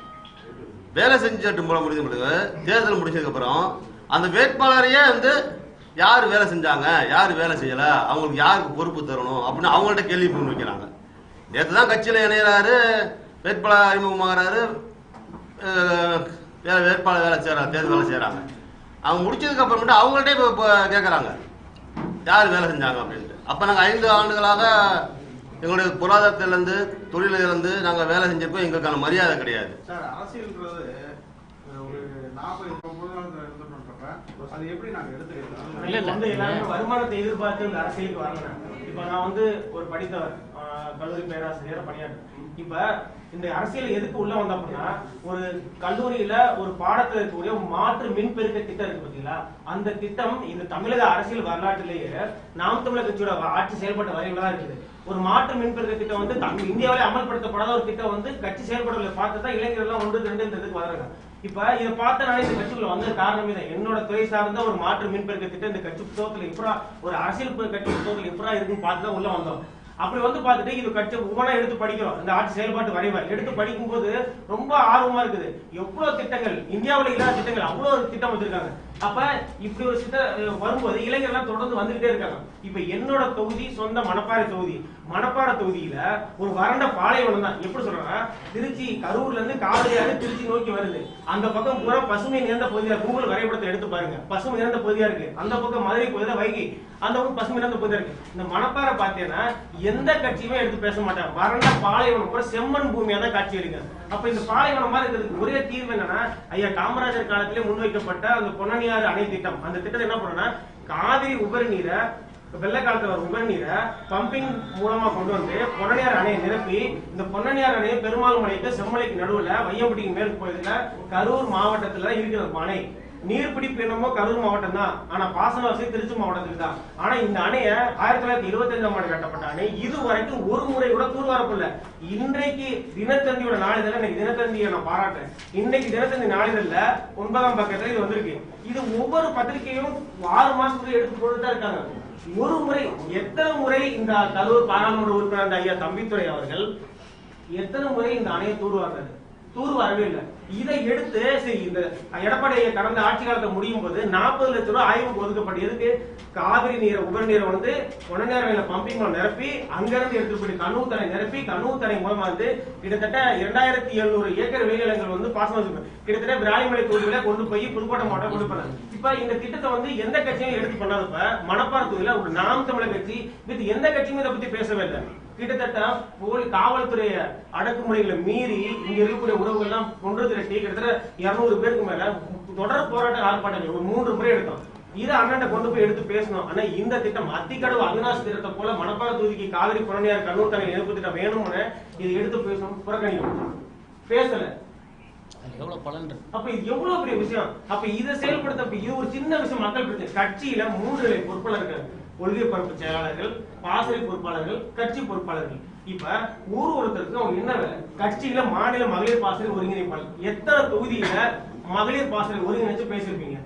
S6: வேலை செஞ்சுட்டு போல முடிஞ்ச பிறகு தேர்தல் முடிச்சதுக்கப்புறம் அந்த வேட்பாளரையே வந்து யார் வேலை செஞ்சாங்க, யார் வேலை செய்யலை, அவங்களுக்கு யாருக்கு பொறுப்பு தரணும் அப்படின்னு அவங்கள்ட்ட கேள்வி பண்ணி வைக்கிறாங்க. நேற்று தான் கட்சியில் இணையிறாரு, வேட்பாளர் அறிமுகமாகறாரு, வேட்பாளர் வேலை செய்கிறாங்க, தேர்தல் வேலை செய்கிறாங்க. அவங்க முடிச்சதுக்கு அப்புறமேட்டு அவங்கள்ட்டே இப்போ கேட்குறாங்க யார் வேலை செஞ்சாங்க அப்படின்ட்டு. அப்போ நாங்கள் 5 ஆண்டுகளாக எங்களுடைய பொருளாதாரத்திலிருந்து தொழிலிருந்து நாங்கள் வேலை செஞ்சிருக்கோம். எங்களுக்கான மரியாதை கிடையாது
S7: சார். அரசியல்ன்றது ஒரு 40-50 அது எப்படி நாங்கள் எடுத்துக்கிறோம்? எல்லாருமே வருமானத்தை எதிர்பார்த்து இந்த அரசியலுக்கு வரல. இப்ப நான் வந்து ஒரு படித்தவர், கல்லூரி பேராசிரியர் பணியாற்று. இப்ப இந்த அரசியல் எதுக்கு உள்ள வந்த அப்படின்னா, ஒரு கல்லூரியில ஒரு பாடத்துல இருக்கக்கூடிய மாற்று மின்பெருக்க திட்டம் இருக்கு பாத்தீங்களா, அந்த திட்டம் இந்த தமிழக அரசியல் வரலாற்றிலேயே நாம் தமிழர் கட்சியோட ஆட்சி செயல்பட்ட வரையில இருக்குது. ஒரு மாற்று மின்பெருக்க திட்டம் வந்து இந்தியாவிலே அமல்படுத்தப்படாத ஒரு திட்டம் வந்து கட்சி செயல்படல பார்த்துதான் இளைஞர்கள் எல்லாம் 1-2 வர்றாங்க. இப்ப இதை பார்த்த நாளே இந்த கட்சிக்குள்ள வந்த காரணமே தான் என்னோட துறை சார்ந்த ஒரு மாற்று மின்பெருக்க திட்டம் இந்த கட்சி புத்தகத்துல எப்படா ஒரு அரசியல் கட்சி புத்தகத்துல எப்படா இருக்குன்னு பார்த்துதான் உள்ள வந்தோம். அப்படி வந்து பார்த்துட்டு இது கட்சி ஒவ்வொன்றா எடுத்து படிக்கிறோம். இந்த ஆட்சி செயல்பாட்டு வரைவார் எடுத்து படிக்கும் போது ரொம்ப ஆர்வமா இருக்குது. எவ்வளவு திட்டங்கள், இந்தியாவில் இல்லாத திட்டங்கள் அவ்வளவு திட்டம் வச்சிருக்காங்க. அப்ப இப்படி ஒரு திட்டம் வரும்போது இளைஞர்கள் தொடர்ந்து வந்துகிட்டே இருக்காங்க. இப்ப என்னோட தொகுதி சொந்த மணப்பாறை தொகுதி. மணப்பாறை தொகுதியில ஒரு வறண்ட பாலைவனம் தான். எப்படி சொல்றாங்க, திருச்சி கரூர்ல இருந்து காவிரியாக திருச்சி நோக்கி வருது. அந்த பக்கம் பூரா பசுமை நிறைந்த பகுதியா, கூகுள் வரைபடத்தை எடுத்து பாருங்க, பசுமை நிறைந்த பகுதியா இருக்கு. அந்த பக்கம் மதுரை பகுதியில வைகை, அந்த பக்கம் பசுமை நிறைந்த பகுதியா இருக்கு. இந்த மணப்பாறை பார்த்தீங்கன்னா எந்த கட்சியுமே எடுத்து பேச மாட்டாங்க. வறண்ட பாலைவனம் கூட செம்மண் பூமியா தான் காட்சி இருக்கு. அப்ப இந்த பாலைவனம் மாதிரி இருக்கிறதுக்கு ஒரே தீர்வு என்னன்னா, ஐயா காமராஜர் காலத்திலே முன்வைக்கப்பட்ட அந்த பொன்னணியாறு அணை திட்டம். அந்த திட்டத்தை என்ன பண்ணா, காவிரி உபரி நீரை, வெள்ள காலத்துல வர உபரி நீரை பம்பிங் மூலமா கொண்டு வந்து பொன்னணியார் அணையை நிரப்பி, இந்த பொன்னணியார் அணையை பெருமாள் மலைக்கு செம்மலைக்கு நடுவுல வையம்பட்டிக்கு மேற்கு பகுதியில கரூர் மாவட்டத்துல இருக்கிற அணை. நீர்பிடிப்பு என்னமோ கரூர் மாவட்டம் தான், ஆனா பாசன வசதி திருச்சி மாவட்டத்துக்கு தான். ஆனா இந்த அணைய 1925ஆம் ஆண்டு கட்டப்பட்ட அணை இதுவரைக்கும் ஒரு முறை கூட தூர்வாரப்படல. இன்றைக்கு தினத்தந்தியோட நாளிதழ், இன்னைக்கு தினத்தந்தியை நான் பாராட்டுறேன். இன்னைக்கு தினத்தந்தி நாளிதழ்ல 9ஆம் பக்கத்துல இது வந்திருக்கு. இது ஒவ்வொரு பத்திரிகையும் 6 மாசத்துக்கு எடுத்து போட்டுதான் இருக்காங்க. ஒரு முறை எத்தனை முறை இந்த கரூர் பாராளுமன்ற உறுப்பினர் ஐயா தம்பித்துறை அவர்கள் எத்தனை முறை இந்த அணையை தூர்வார்றது? தூர்வாரவே இல்லை. இதை எடுத்து சரி, இந்த எடப்பாடி கடந்த ஆட்சி காலத்தை முடியும் போது 40 லட்சம் ரூபாய் ஆய்வுக்கு ஒதுக்கப்பட்டு எதுக்கு, காவிரி நீரை உபரி நீரை வந்து உடனே பம்பிங் நிரப்பி அங்கிருந்து எடுத்து போய் கண்ணூத்தரை நிரப்பி கண்ணூத்தரை மூலமா வந்து கிட்டத்தட்ட 2700 ஏக்கர் விளைநிலங்கள் வந்து பாசனம் கிட்டத்தட்ட விராலிமலை தொகுதியில கொண்டு போய் புதுக்கோட்டை மாவட்டம் கொண்டு போனாங்க. இப்ப இந்த திட்டத்தை வந்து எந்த கட்சியும் எடுத்து பண்ணாதப்ப மணப்பாறை தொகுதியில ஒரு நாம் தமிழர் கட்சி வித் எந்த கட்சியுமே இதை பத்தி பேசவே இல்லை. கிட்டத்தட்ட காவல்துறை அடக்குமுறைகளை மீறி இங்க இருக்கக்கூடிய உறவுகள் எல்லாம் கொண்டு திரட்டி கிட்டத்தட்ட 200 பேருக்கு மேல தொடர் போராட்ட ஆர்ப்பாட்டங்கள் ஒரு 3 முறை எடுத்தோம். இதை அண்ணன் கொண்டு போய் எடுத்து பேசணும். ஆனா இந்த திட்டம் அத்திக்கடவு அவினாசி திட்டத்தை போல மணப்பாறை தொகுதிக்கு காவிரி புறநியார் கண்ணூர் தண்ணி இணைப்பு திட்டம் வேணும்னு இதை எடுத்து பேசணும், புறக்கணிக்கணும், பேசல. அப்ப இது எவ்வளவு பெரிய விஷயம். அப்ப இதை செயல்படுத்த இது ஒரு சின்ன விஷயம். மக்கள் கட்சியில 3 நிலை பொறுப்பாளர்கள், கொள்கை பரப்பு செயலாளர்கள், பாசறை பொறுப்பாளர்கள், கட்சி பொறுப்பாளர்கள். இப்ப ஒருத்தருக்கு அவங்க என்ன வேலை? கட்சியில மாநில மகளிர் பாசறை ஒருங்கிணைப்பாளர். எத்தனை தொகுதியில மகளிர் பாசறை ஒருங்கிணைச்சு பேசிருப்பீங்க?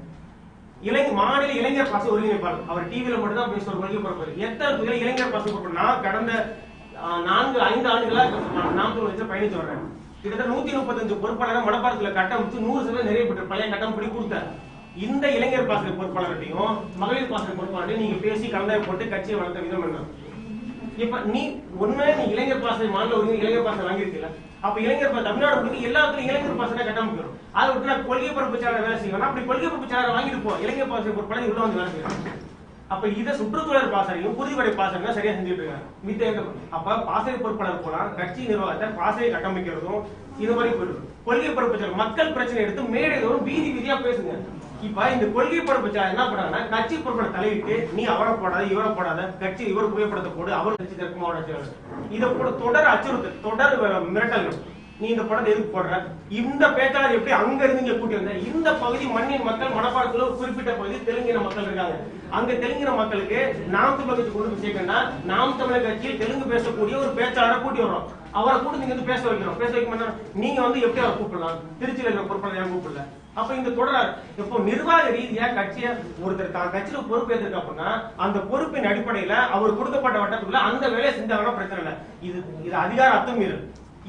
S7: மாநில இளைஞர் பாசறை ஒருங்கிணைப்பாளர் அவர் டிவில மட்டும் தான் பேசுவார். கொள்கை பரப்பு எத்தனை தொகுதியில இளைஞர் பாசறை பொறுப்பு? நான் கடந்த 4-5 ஆண்டுகளா நாம் வச்சு பயணிச்சு வர்றேன். கிட்டத்தட்ட 135 பொறுப்பாளர் மணப்பாறத்துல கட்டமைச்சு 100% நிறைய பெற்ற பழைய கட்டம் படி கொடுத்தார். இந்த இளைஞர் பாசறை பொறுப்பாளர்கிட்டையும் மகளிர் பாசறை பொறுப்பாளர்கிட்டையும் நீங்க பேசி கலந்தாய் போட்டு கட்சியை வளர்த்த விதம் என்ன? இப்ப நீ இளைஞர் பாசை மாநில உரிமை இளைஞர் பாசை வாங்கியிருக்கீங்களா? அப்ப இளைஞர் தமிழ்நாடு முடிஞ்சு எல்லாத்துக்கும் இளைஞர் பாசனை கட்டமைக்கணும். அதை விட்டு நான் கொள்கை பரப்பு செயலாளர் வேலை செய்யணும். அப்படி கொள்கை பரப்பு செயலாளர் வாங்கிட்டு போ, இளைஞர் பாசனை பொறுப்பாளர் உள்ள வந்து வேலை செய்யணும். அப்ப இதை சுற்றுச்சூழல் பாசனையும் புதுவடை பாசனையும் சரியா செஞ்சுட்டு இருக்காங்க. அப்ப பாசறை பொறுப்பாளர் போலாம் கட்சி நிர்வாகத்தை பாசறையை கட்டமைக்கிறதும் இது மாதிரி போயிடும். கொள்கை பரப்பு மக்கள் பிரச்சனை எடுத்து மேடைதோறும் வீதி வீதியா பேசுங்க. இப்ப இந்த கொள்கை பரப்பு என்ன பண்ணாங்கன்னா கட்சி பொறுப்பாளர் தலையிட்டு நீ அவரை போடாத இவரை போடாத, கட்சி இவர் புகைப்படத்தை போடு, அவர் கட்சி தெற்கு மாவட்ட செயலாளர், இதை போட தொடர் அச்சுறுத்தல், தொடர் மிரட்டல்கள். நீ இந்த படத்தை எதுக்கு போடுற? இந்த பேச்சாளர் எப்படி அங்க இருந்து இங்க கூட்டி வந்த? இந்த பகுதி மண்ணின் மக்கள் மனப்பாடத்துல ஒரு குறிப்பிட்ட பகுதி தெலுங்கின மக்கள் இருக்காங்க. அங்க தெலுங்கின மக்களுக்கு நாம் தமிழர் கட்சி கொண்டு போய் சேர்க்கணும்னா நாம் தமிழர் கட்சியில் தெலுங்கு பேசக்கூடிய ஒரு பேச்சாளரை கூட்டி வர்றோம். அவரை கூட நீங்க வந்து பேச வைக்கிறோம். பேச வைக்க நீங்க வந்து எப்படி அவரை கூப்பிடலாம்? திருச்சியில இருக்கிற பொறுப்பாளர் கூப்பிடல. அப்ப இந்த தொடர் இப்போ நிர்வாக ரீதியா கட்சியை ஒருத்தர் தான் கட்சியில பொறுப்பேற்றிருக்க அப்படின்னா அந்த பொறுப்பின் அடிப்படையில அவர் கொடுக்கப்பட்ட வட்டத்துக்குள்ள அந்த வேலையை செஞ்சாங்கன்னா பிரச்சனை இல்லை. இது அதிகார அத்துமீறல்.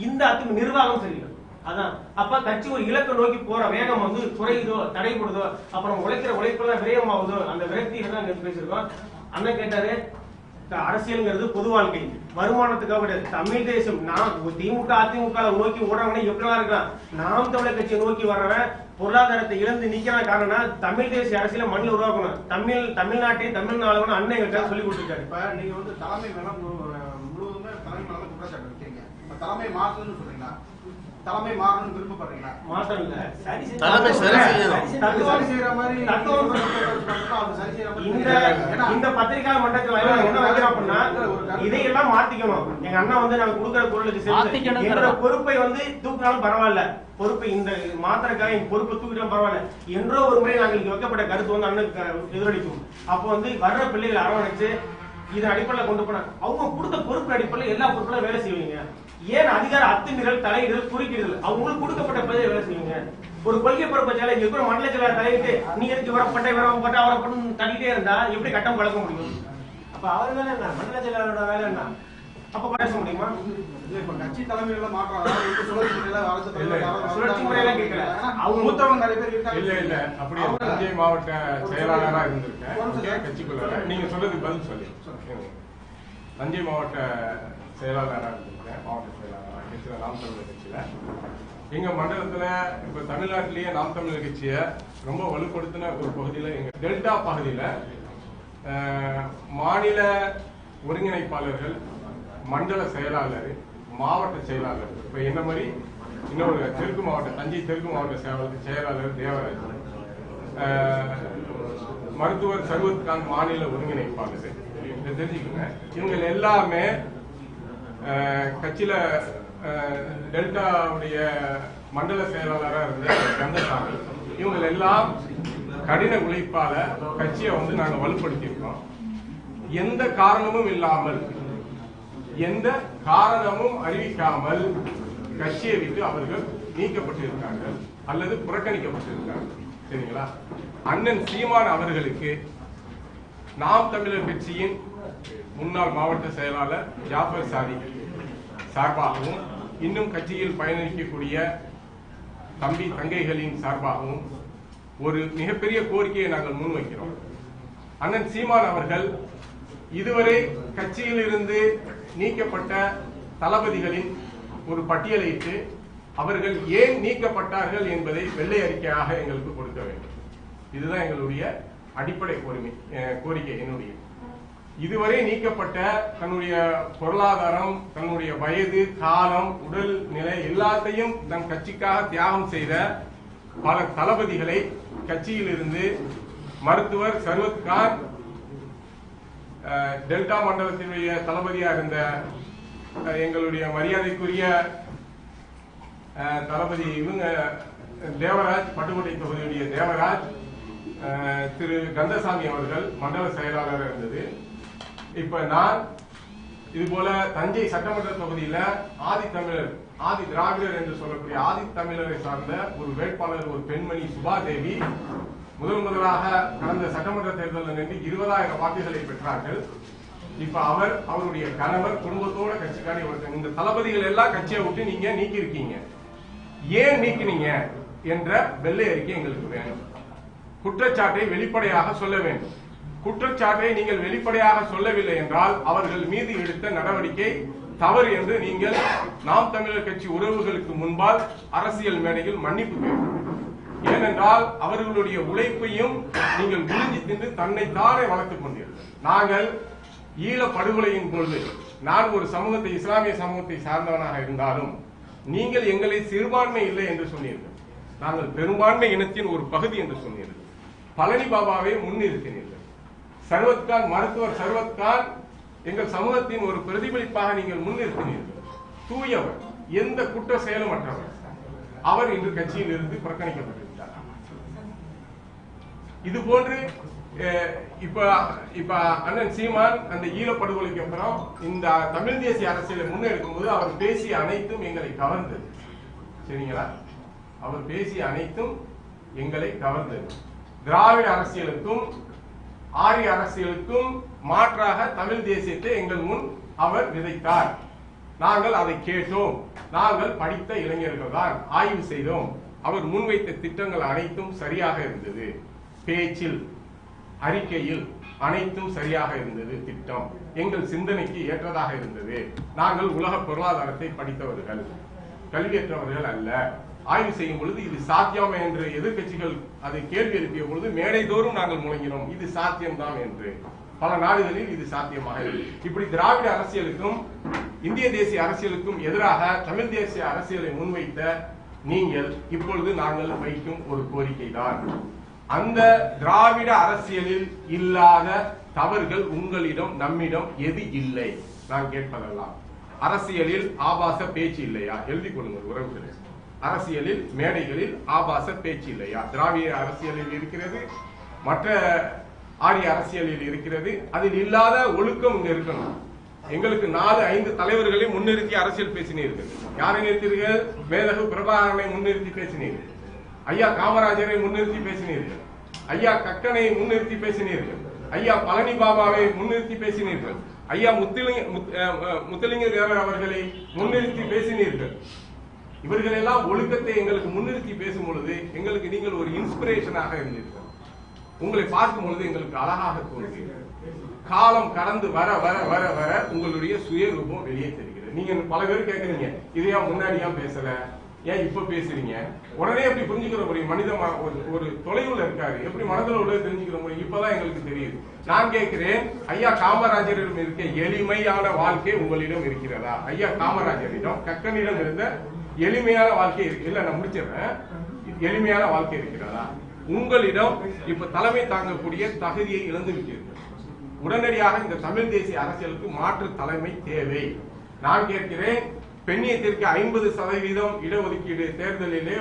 S7: இந்த நிர்வாகம் சரியில்லை. அதான் அப்ப கட்சி ஒரு இலக்கை நோக்கி போற வேகம் வந்து குறையுதோ தடைபடுதோ, அப்புறம் உழைக்கிற உழைப்பெல்லாம் விரயமாகுதோ, அந்த விரக்தியில பேசிருக்கோம். அண்ணன் கேட்டாரு அரசியல்ங்கிறது பொது வாழ்க்கை, வருமானத்துக்காக கிடையாது. தமிழ் தேசம் நான் திமுக அதிமுக நோக்கி ஓடுறவனே எப்படிலாம் இருக்கான், நாம் தமிழர் கட்சியை நோக்கி வர்றவன் பொருளாதாரத்தை இழந்து நிக்கிறான். காரணம் தமிழ் தேசிய அரசியல மண்ணில் உருவாக்கணும். தமிழ்நாட்டையும் தமிழ்நாடு அண்ணன் எங்களுக்கு சொல்லி கொடுத்துருக்காரு.
S8: இப்ப நீங்க வந்து தலைமை மேல முழுவதுமே தலைமை மேல குற்றச்சாட்டு வைக்கிறீங்க. இப்ப தலைமை மாற்றணும்னு சொல்றீங்களா? தலைமை மாறணும்னு விருப்பப்படுறீங்களா?
S7: மாற்றம் இல்ல,
S6: தலைமை சரி செய்யணும்.
S8: சரி செய்யற மாதிரி
S7: இந்த பத்திரிகை மன்றத்துல என்ன வைக்கிறோம் அப்படின்னா இதையெல்லாம் மாத்திக்கணும். எங்க அண்ணா வந்து நாங்க கொடுக்கிற பொருளுக்கு பொறுப்பை வந்து தூக்கினாலும் பரவாயில்ல, பொறுப்பை இந்த மாத்திரக்காக எங்க பொறுப்பை தூக்கிட்டாலும் பரவாயில்ல என்றோ ஒரு முறை நாங்கள் இங்க வைக்கப்பட்ட கருத்து வந்து அண்ணனுக்கு எதிரொலிக்கும். அப்போ வந்து வர்ற பிள்ளைகளை அரவணைச்சு இதன் அடிப்படையில் கொண்டு போன அவங்க கொடுத்த பொறுப்பு அடிப்படையில் எல்லா பொறுப்புகளும் வேலை செய்வீங்க. ஏன் அதிகார அத்துமீறல் தலையிடல் குறுக்கிடுதல்? அவங்களுக்கு கொடுக்கப்பட்ட பதவியை வேலை செய்வீங்க. ஒரு கொள்கை பொறுப்பை செயலர் இங்க இருக்கிற மண்டல செயலர் தலையிட்டு நீ எதுக்கு வரப்பட்ட வரப்பட்ட அவரை பண்ணு தள்ளிட்டே இருந்தா எப்படி கட்டம் கலக்க முடியும்? அப்ப அவர் வேலை என்ன, மண்டல செயலரோட வேலை என்ன? அப்ப பேச முடியுமா?
S8: இப்ப கட்சி தலைமையில மாற்றம்
S7: சுழற்சி முறையெல்லாம் கேட்கல.
S8: அவங்க மூத்தவங்க நிறைய பேர் இருக்காங்க.
S9: இல்ல அப்படியே தஞ்சை மாவட்ட செயலாளரா இருந்திருக்கேன் கட்சிக்குள்ள. நீங்க சொல்றதுக்கு பதில் சொல்லி தஞ்சை மாவட்ட செயலாளராக இருந்திருக்கேன். மாவட்ட செயலாளராக கட்சியில நாம் தமிழர் கட்சியில எங்க மண்டலத்துல இப்ப தமிழ்நாட்டிலேயே நாம் தமிழர் கட்சியை ரொம்ப வலுப்படுத்தின ஒரு பகுதியில எங்க டெல்டா பகுதியில மாநில ஒருங்கிணைப்பாளர்கள், மண்டல செயலாளர், மாவட்ட செயலாளர், இப்ப என்ன மாதிரி இன்னொரு தெற்கு மாவட்ட தஞ்சை தெற்கு மாவட்ட செயலாளர் தேவராஜ், மருத்துவர் சர்வத்கான் மாநில ஒருங்கிணைப்பாளர், தெரிஞ்சுக்கோங்க. இவங்க எல்லாமே கட்சியில டெல்டாவுடைய மண்டல செயலாளராக இருந்த கந்தசாமி, இவங்க எல்லாம் கடின உழைப்பால கட்சியை வந்து நாங்க வலுப்படுத்தியிருக்கோம். எந்த காரணமும் இல்லாமல், எந்த காரணமும் அறிவிக்காமல் கட்சியை விட்டு அவர்கள் நீக்கப்பட்டிருக்கார்கள் அல்லது புறக்கணிக்கப்பட்டிருக்கார்கள். சரிங்களா? அண்ணன் சீமான் அவர்களுக்கு நாம் தமிழர் கட்சியின் முன்னாள் மாவட்ட செயலாளர் ஜாஃபர் சாதிக் சார்பாகவும் இன்னும் கட்சியில் பயணிக்கக்கூடிய தம்பி தங்கைகளின் சார்பாகவும் ஒரு மிகப்பெரிய கோரிக்கையை நாங்கள் முன்வைக்கிறோம். அண்ணன் சீமான் அவர்கள் இதுவரை கட்சியில் இருந்து நீக்கப்பட்ட தளபதிகளின் ஒரு பட்டியலிட்டு அவர்கள் ஏன் நீக்கப்பட்டார்கள் என்பதை வெள்ளை அறிக்கையாக எங்களுக்கு கொடுக்க வேண்டும். இதுதான் எங்களுடைய அடிப்படை கோரிக்கை. என்னுடைய இதுவரை நீக்கப்பட்ட தன்னுடைய பொருளாதாரம், தன்னுடைய வயது, காலம், உடல் நிலை எல்லாத்தையும் தன் கட்சிக்காக தியாகம் செய்த பல தளபதிகளை கட்சியில் இருந்து மருத்துவர் சர்வத்கான், டெல்டா மண்டலத்தினுடைய தளபதியாக இருந்த எங்களுடைய மரியாதைக்குரிய தளபதி இவங்க தேவராஜ், பட்டுக்கோட்டை தொகுதியுடைய தேவராஜ், திரு கந்தசாமி அவர்கள் மண்டல செயலாளர் இருந்தது. இப்ப நான் இது போல தஞ்சை சட்டமன்ற தொகுதியில ஆதித்தமிழர், ஆதி திராவிடர் என்று சொல்லக்கூடிய ஆதித்தமிழரை சார்ந்த ஒரு வேட்பாளர், ஒரு பெண்மணி சுபாதேவி முதலாக கடந்த சட்டமன்ற தேர்தலில் நின்று 20,000 வாக்குகளை பெற்றார்கள். இப்ப அவருடைய கணவர் குடும்பத்தோட கட்சிக்காரி ஒருத்தர். இந்த தளபதிகள் எல்லாம் கட்சியை விட்டு நீங்க நீக்கி இருக்கீங்க, ஏன் நீக்கினீங்க என்ற வெள்ளை அறிக்கை எங்களுக்கு வேணும். குற்றச்சாட்டை வெளிப்படையாக சொல்ல வேண்டும். குற்றச்சாட்டை நீங்கள் வெளிப்படையாக சொல்லவில்லை என்றால் அவர்கள் மீது எடுத்த நடவடிக்கை தவறு என்று நீங்கள் நாம் தமிழர் கட்சி உறவுகளுக்கு முன்பால் அரசியல் மேடையில் மன்னிப்பு கேட்கிறோம். ஏனென்றால் அவர்களுடைய உழைப்பையும் நீங்கள் விழுங்கி தின்று தன்னைத்தானே வளர்த்துக் கொண்டீர்கள். நாங்கள் ஈழ படுகொலையின் பொழுது நான் ஒரு சமூகத்தை இஸ்லாமிய சமூகத்தை சார்ந்தவனாக இருந்தாலும் நீங்கள் எங்களை சிறுபான்மை இல்லை என்று சொன்னீர்கள். நாங்கள் பெரும்பான்மை இனத்தின் ஒரு பகுதி என்று சொன்னீர்கள். பழனி பாபாவை முன்னிறுத்தினீர்கள். சர்வத்கான் மருத்துவர் சர்வத்கான் எங்கள் சமூகத்தின் ஒரு பிரதிபலிப்பாக நீங்கள் முன்னிறுத்தினீர்கள். தூயவர், எந்த குற்ற செயலும் அற்றவர். அவர் இன்று கட்சியில் இருந்து புறக்கணிக்கப்பட்டிருக்கிறார். இது போன்று இப்ப அண்ணன் சீமான் அந்த ஈழப்படுகொலைக்கு அப்புறம் இந்த தமிழ் தேசிய அரசியலை முன்னெடுக்கும் போது அவர் பேசிய அனைத்தும் எங்களை கவர்ந்தது. சரிங்களா? அவர் பேசிய அனைத்தும் எங்களை கவர்ந்தது. திராவிட அரசியலுக்கும் ஆரிய அரசியலுக்கும் மாற்றாக தமிழ் தேசியத்தை எங்கள் முன் அவர் விதைத்தார். நாங்கள் அதை கேட்டோம். நாங்கள் படித்த இளைஞர்கள் தான் ஆய்வு செய்தோம். அவர் முன்வைத்த திட்டங்கள் அனைத்தும் சரியாக இருந்தது. பேச்சில், அறிக்கையில் அனைத்தும் சரியாக இருந்தது. திட்டம் எங்கள் சிந்தனைக்கு ஏற்றதாக இருந்தது. நாங்கள் உலக பொருளாதாரத்தை படித்தவர்கள், கல்வியற்றவர்கள் அல்ல. ஆய்வு செய்யும் பொழுது இது சாத்தியமா என்று எதிர்கட்சிகள் அதை கேள்வி எழுப்பிய பொழுது மேடை தோறும் நாங்கள் முழங்கினோம், இது சாத்தியம்தான் என்று. பல நாடுகளில் இது சாத்தியமாக இல்லை. இப்படி திராவிட அரசியலுக்கும் இந்திய தேசிய அரசியலுக்கும் எதிராக தமிழ் தேசிய அரசியலை முன்வைத்த நீங்கள் இப்பொழுது நாங்கள் வைக்கும் ஒரு கோரிக்கை தான், அந்த திராவிட அரசியலில் இல்லாத தவறுகள் உங்களிடம் நம்மிடம் எது இல்லை? நான் கேட்பதெல்லாம் அரசியலில் ஆபாச பேச்சு இல்லையா? எழுதி கொள்ளுங்கள் உறவுகளே. அரசியலில் மேடைகளில் ஆபாச பேச்சு இல்லையா? திராவிட அரசியலில் இருக்கிறது, மற்ற ஆரிய அரசியலில் இருக்கிறது. அதில் இல்லாத ஒழுக்கம் இங்க இருக்கணும். எங்களுக்கு 4-5 தலைவர்களை முன்னிறுத்தி அரசியல் பேசினீர்கள். யாரை நிறுத்தீர்கள்? மேதகு பிரபாகரனை முன்னிறுத்தி பேசினீர்கள். ஐயா காமராஜரை முன்னிறுத்தி பேசினீர்கள். ஐயா கக்கனை முன்னிறுத்தி பேசினீர்கள். ஐயா பழனி பாபாவை முன்னிறுத்தி பேசினீர்கள். ஐயா முத்துலிங்க தேவர் அவர்களை முன்னிறுத்தி பேசினீர்கள். இவர்கள் எல்லாம் ஒழுக்கத்தை எங்களுக்கு முன்னிறுத்தி பேசும் பொழுது எங்களுக்கு நீங்கள் ஒரு இன்ஸ்பிரேஷனாக இருந்தீர்கள். உங்களை பார்க்கும் பொழுது எங்களுக்கு அழகாக தோன்றுகிறது. காலம் கடந்து வர வர வர வர உங்களுடைய சுயரூபம் வெளியே தெரிகிறது. நீங்க பல பேர் கேட்கறீங்க, இதையா முன்னாடியா பேசல, ஏன் இப்ப பேசுறீங்க? உடனே எப்படி புரிஞ்சுக்கிற முடியும்? மனிதன் ஒரு தொலைவுல இருக்காரு, எப்படி மனதில் உள்ள தெரிஞ்சுக்கிற முடியும்? இப்பதான் எங்களுக்கு தெரியுது. நான் கேட்கிறேன், ஐயா காமராஜரிடம் இருக்க எளிமையான வாழ்க்கை உங்களிடம் இருக்கிறதா? ஐயா காமராஜரிடம் கக்கனிடம் இருந்த எளிமையான வாழ்க்கை இல்ல, நான் முடிச்சிடுறேன். எளிமையான வாழ்க்கை இருக்கிறதா? உங்களிடம் இப்ப தலைமை தாங்கக்கூடிய தகுதியை இழந்து விட்டீர்கள். உடனடியாக இந்த தமிழ் தேசிய அரசியலுக்கு மாற்று தலைமை தேவை. நான் கேட்கிறேன், பெண்ணியத்திற்கு 50% இடஒதுக்கீடு தேர்தலிலே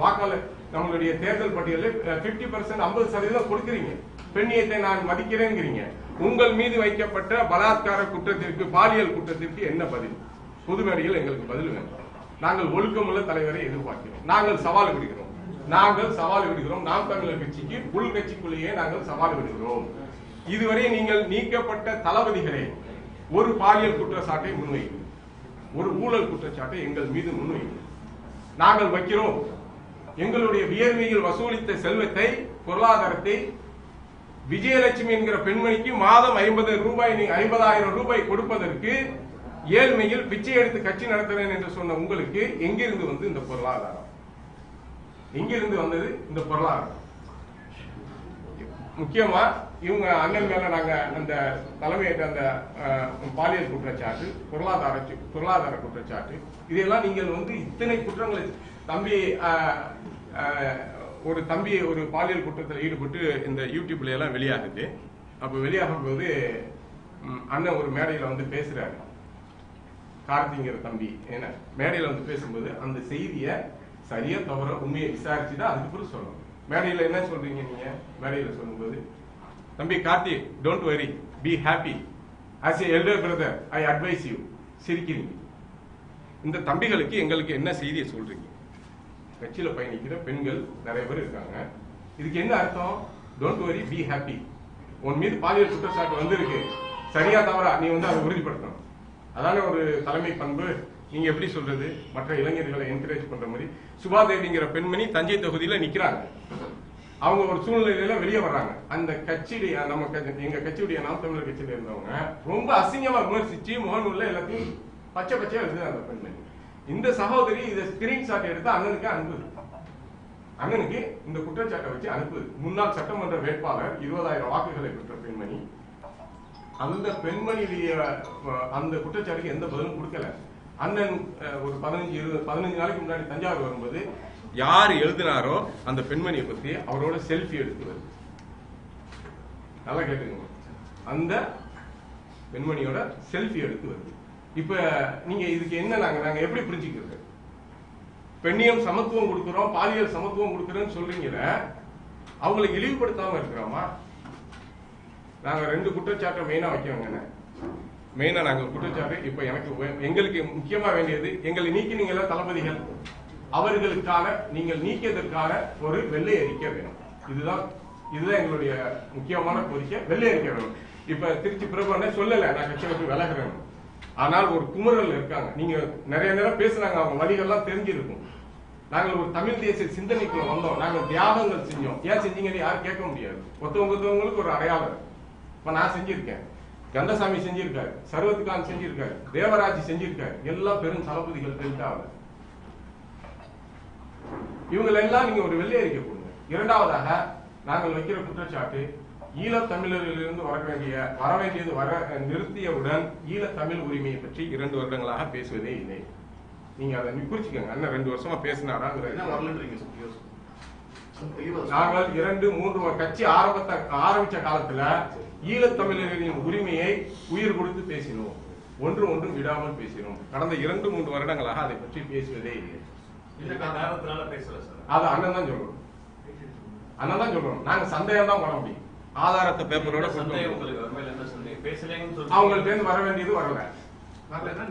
S9: வாக்காளர் நம்மளுடைய தேர்தல் பட்டியலில் 50% 50% கொடுக்கிறீங்க. பெண்ணியத்தை நான் மதிக்கிறேங்கிறீங்க. உங்கள் மீது வைக்கப்பட்ட பலாத்கார குற்றத்திற்கு, பாலியல் குற்றத்திற்கு என்ன பதில்? பொதுமேடையில் எங்களுக்கு பதில் வேண்டும். நாங்கள் ஒழுக்கமுள்ள தலைவரை எதிர்பார்க்கிறோம். நாங்கள் சவால் விடுகிறோம். நாம் தமிழர் கட்சிக்கு உள் கட்சிக்குள்ளேயே நாங்கள் சவால் விடுகிறோம். இதுவரை நீங்கள் நீக்கப்பட்ட தளபதிகளே ஒரு பாலியல் குற்றச்சாட்டை முன்வைக்கும், ஒரு ஊழல் குற்றச்சாட்டை எங்கள் மீது முன்வைக்கும். நாங்கள் வைக்கிறோம். எங்களுடைய வியர்வையில் வசூலித்த செல்வத்தை, பொருளாதாரத்தை விஜயலட்சுமி என்கிற பெண்மணிக்கு மாதம் 50,000 ரூபாய் கொடுப்பதற்கு ஏழ்மையில் பிச்சை எடுத்து கட்சி நடத்துறேன் என்று சொன்ன உங்களுக்கு எங்கிருந்து வந்து இந்த பொருளாதாரம்? எங்கிருந்து வந்தது இந்த பொருளாதாரம்? முக்கியமா இவங்க அண்ணன் மேல நாங்க அந்த தலைமையேற்ற அந்த பாலியல் குற்றச்சாட்டு, பொருளாதார குற்றச்சாட்டு, இதெல்லாம் நீங்கள் வந்து இத்தனை குற்றங்களை தம்பி ஒரு பாலியல் குற்றத்தில் ஈடுபட்டு இந்த யூடியூப்ல எல்லாம் வெளியாகுது. அப்ப வெளியாகும் போது அண்ணன் ஒரு மேடையில வந்து பேசுறாரு, கார்த்திங்கிற தம்பி என்ன மேடையில வந்து பேசும்போது அந்த செய்தியை சரியா தவிர உண்மையை விசாரிச்சுதான் அதுக்கு பிறகு சொல்லணும். மேடையில என்ன சொல்றீங்க நீங்க? மேடையில சொல்லும்போது, தம்பி Karthi, don't worry, be happy, as a elder brother I advise you. சிரிக்கிறீங்க. இந்த தம்பிகளுக்கு எங்களுக்கு என்ன செய்தியை சொல்றீங்க? கட்சியில பயணிக்கிற பெண்கள் நிறைய பேர் இருக்காங்க. இதுக்கு என்ன அர்த்தம்? Don't worry, be happy. உன் மீது பாலியல் குற்றச்சாட்டு வந்திருக்கு, சரியா தவறா நீ வந்து அதை உறுதிப்படுத்தணும். அதான ஒரு தலைமை பண்பு. நீங்க எப்படி சொல்றது? மற்ற இளைஞர்களை என்கரேஜ் பண்ற மாதிரி சுபாதேவிங்கிற பெண்மணி தஞ்சை தொகுதியில நிக்கிறாங்க. அவங்க ஒரு சூழ்நிலையில வெளியே வர்றாங்க. அந்த கட்சியுடைய எங்க கட்சியுடைய நாம் தமிழர் கட்சியில இருந்தவங்க ரொம்ப அசிங்கமா விமர்சிச்சு முகநூல்ல எல்லாத்தையும் பச்சை பச்சையா எழுதுது அந்த பெண்மணி. இந்த சகோதரி இதை ஸ்கிரீன்ஷாட் எடுத்து அண்ணனுக்கு அனுப்புது. அண்ணனுக்கு இந்த குற்றச்சாட்டை வச்சு அனுப்புது. முன்னாள் சட்டமன்ற வேட்பாளர் 20,000 வாக்குகளை பெற்ற பெண்மணி. அந்த பெண்மணியுடைய அந்த குற்றச்சாட்டுக்கு எந்த பதிலும் கொடுக்கல. அண்ணன் ஒரு 15 நாளைக்கு முன்னாடி தஞ்சாவூர் வரும்போது யார் எழுதினாரோ அந்த பெண்மணியை பத்தி அவரோட செல்ஃபி எடுத்து வருது. நல்லா கேட்டுக்கோங்க, அந்த பெண்மணியோட செல்ஃபி எடுத்து வருது. இப்ப நீங்க இதுக்கு என்ன நாங்க எப்படி புரிஞ்சுக்கிறது? பெண்ணியம் சமத்துவம் கொடுக்கிறோம், பாலியல் சமத்துவம் கொடுக்கிறோம்னு சொல்றீங்கல, அவங்களை இழிவுபடுத்தாம இருக்கிறோமா? நாங்க 2 குற்றச்சாட்டை மெயினா வைக்கிறோங்க. மெயினா நாங்க குற்றச்சாட்டு இப்ப எங்களுக்கு முக்கியமா வேண்டியது, எங்களை நீக்கினீங்களா தளபதிகள், அவர்களுக்கான நீங்கள் நீக்கியதற்கான ஒரு வெள்ளை அறிக்கை வேணும். இதுதான் எங்களுடைய முக்கியமான கோரிக்கை. வெள்ளை அறிக்கை வேணும். இப்ப திருச்சி பிரபு சொல்லல நான் கட்சியை விட்டு விலகிறேன், ஆனால் ஒரு குமுறல் இருக்காங்க. நீங்க நிறைய நேரம் பேசுனாங்க, அவங்க வழிகள்லாம் தெரிஞ்சிருக்கும். நாங்கள் ஒரு தமிழ் தேசிய சிந்தனைக்குள்ள வந்தோம், நாங்கள் தியாகங்கள் செஞ்சோம். ஏன் செஞ்சீங்கன்னு யாரும் கேட்க முடியாது. ஒருத்தவங்களுக்கு ஒரு அடையாளம். இப்ப நான் செஞ்சிருக்கேன், கந்தசாமி செஞ்சிருக்காரு, சர்வத்கான் செஞ்சிருக்காரு, தேவராஜ் செஞ்சிருக்காரு. எல்லாம் பெரும் தளபதிகள் தெரிவித்தாங்க. இவங்களெல்லாம் நீங்க ஒரு வெள்ளை அறிக்கை கொடுங்க. இரண்டாவதாக நாங்கள் வைக்கிற குற்றச்சாட்டு, ஈழத் தமிழரிலிருந்து வர வேண்டியது நிறுத்தியவுடன் ஈழத்தமிழ் உரிமையை பற்றி 2 வருடங்களாக பேசுவதே இல்லை. நீங்க அதை குறிச்சுக்கோங்க. அண்ணன் 2 வருஷமா பேசினாரா? நாங்கள் 2-3 கட்சி ஆரம்பிச்ச காலத்துல ஈழத்தமிழரின் உரிமையை உயிர் கொடுத்து பேசினோம். ஒன்று விடாமல் பேசினோம். கடந்த 2-3 வருடங்களாக அதை பற்றி பேசுவதே இல்லை. அது அண்ணன் தான் சொல்லணும். நாங்க சந்தேகம் தான் பண்ண முடியும். ஆதாரத்தை பேப்பரோட அவங்கள்ட்ட இருந்து வர வேண்டியது வரல.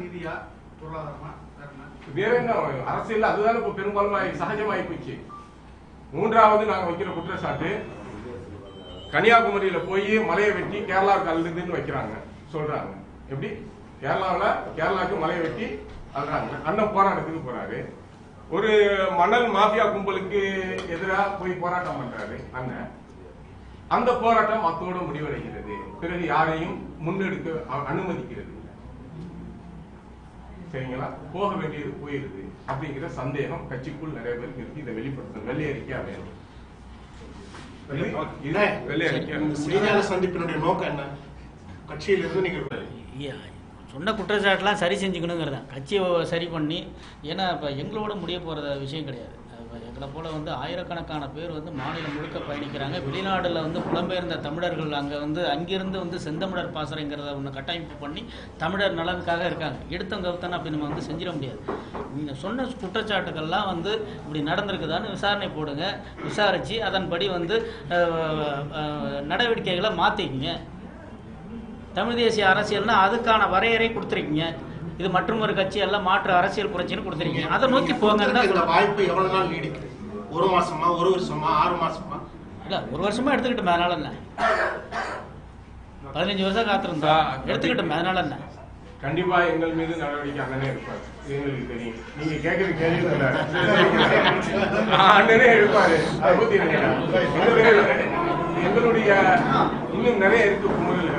S8: நீதியா பொருளாதாரமா
S9: வேற என்ன அரசியல்? அதுதான் இப்ப பெரும்பாலும் சகஜமாயி போச்சு. 3வது நாங்க வைக்கிற குற்றச்சாட்டு, கன்னியாகுமரியில போய் மலையை வெட்டி கேரளாவுக்கு அழுதுன்னு வைக்கிறாங்க சொல்றாங்க. எப்படி கேரளாவுக்கு மலையை வெட்டி அழுறாங்க. அண்ணன் போராட்டத்துக்கு போறாரு. ஒரு மணல் மாஃபியா கும்பலுக்கு எதிராக போய் போராட்டம் பண்றாரு அண்ணன். அந்த போராட்டம் அத்தோடு முடிவடைகிறது. பிறகு யாரையும் முன்னெடுக்க அனுமதிக்கிறது. சரிங்களா? போக வேண்டியது போயிருது அப்படிங்கிற சந்தேகம் கட்சிக்குள் நிறைய பேருக்கு இருக்கு. இதை வெளிப்படுத்தணும். வெள்ளை அறிக்கையா வேணும். வெள்ளை அறிக்கை
S8: சந்திப்பினுடைய நோக்கம் என்ன? கட்சியிலிருந்து நீங்க
S1: சொன்ன குற்றச்சாட்டுலாம் சரி செஞ்சுக்கணுங்கிறது தான். கட்சியை சரி பண்ணி, ஏன்னா இப்போ எங்களோட முடிய போகிற விஷயம் கிடையாது. எங்களை போல் ஆயிரக்கணக்கான பேர் மாநிலம் முழுக்க பயணிக்கிறாங்க. வெளிநாட்டில் புலம்பெயர்ந்த தமிழர்கள் அங்கிருந்து செந்தமிழர் பாசறைங்கிறத ஒன்று கட்டமைப்பு பண்ணி தமிழர் நலனுக்காக இருக்காங்க. எடுத்தவங்க கவுத்தானே அப்படி நம்ம செஞ்சிட முடியாது. நீங்கள் சொன்ன குற்றச்சாட்டுகள்லாம் இப்படி நடந்திருக்குதான்னு விசாரணை போடுங்க. விசாரித்து அதன்படி நடவடிக்கைகளை மாற்றிக்கிங்க. தமிழ் தேசிய அரசியல்னா அதுக்கான வரையறை கொடுத்துருக்கீங்க. இது மற்றும் ஒரு கட்சி எல்லாம் மாற்று அரசியல் புரட்சின்னு கொடுத்துருக்கீங்க. அதை நோக்கி போங்கன்னா
S8: வாய்ப்பு எவ்வளவு நாள் நீடிக்குது? 1 மாசமா, 1 வருஷமா, 6 மாசமா?
S1: இல்ல 1 வருஷமா எடுத்துக்கிட்டோம். அதனால என்ன 15 வருஷம் காத்திருந்தா எடுத்துக்கிட்டோம். அதனால என்ன
S9: கண்டிப்பா எங்கள் மீது நடவடிக்கை அண்ணனே இருப்பாரு. எங்களுக்கு தெரியும். நீங்க கேட்கற கேள்வி அண்ணனே இருப்பாரு. எங்களுடைய இன்னும் நிறைய இருக்கு குமுறல்கள்.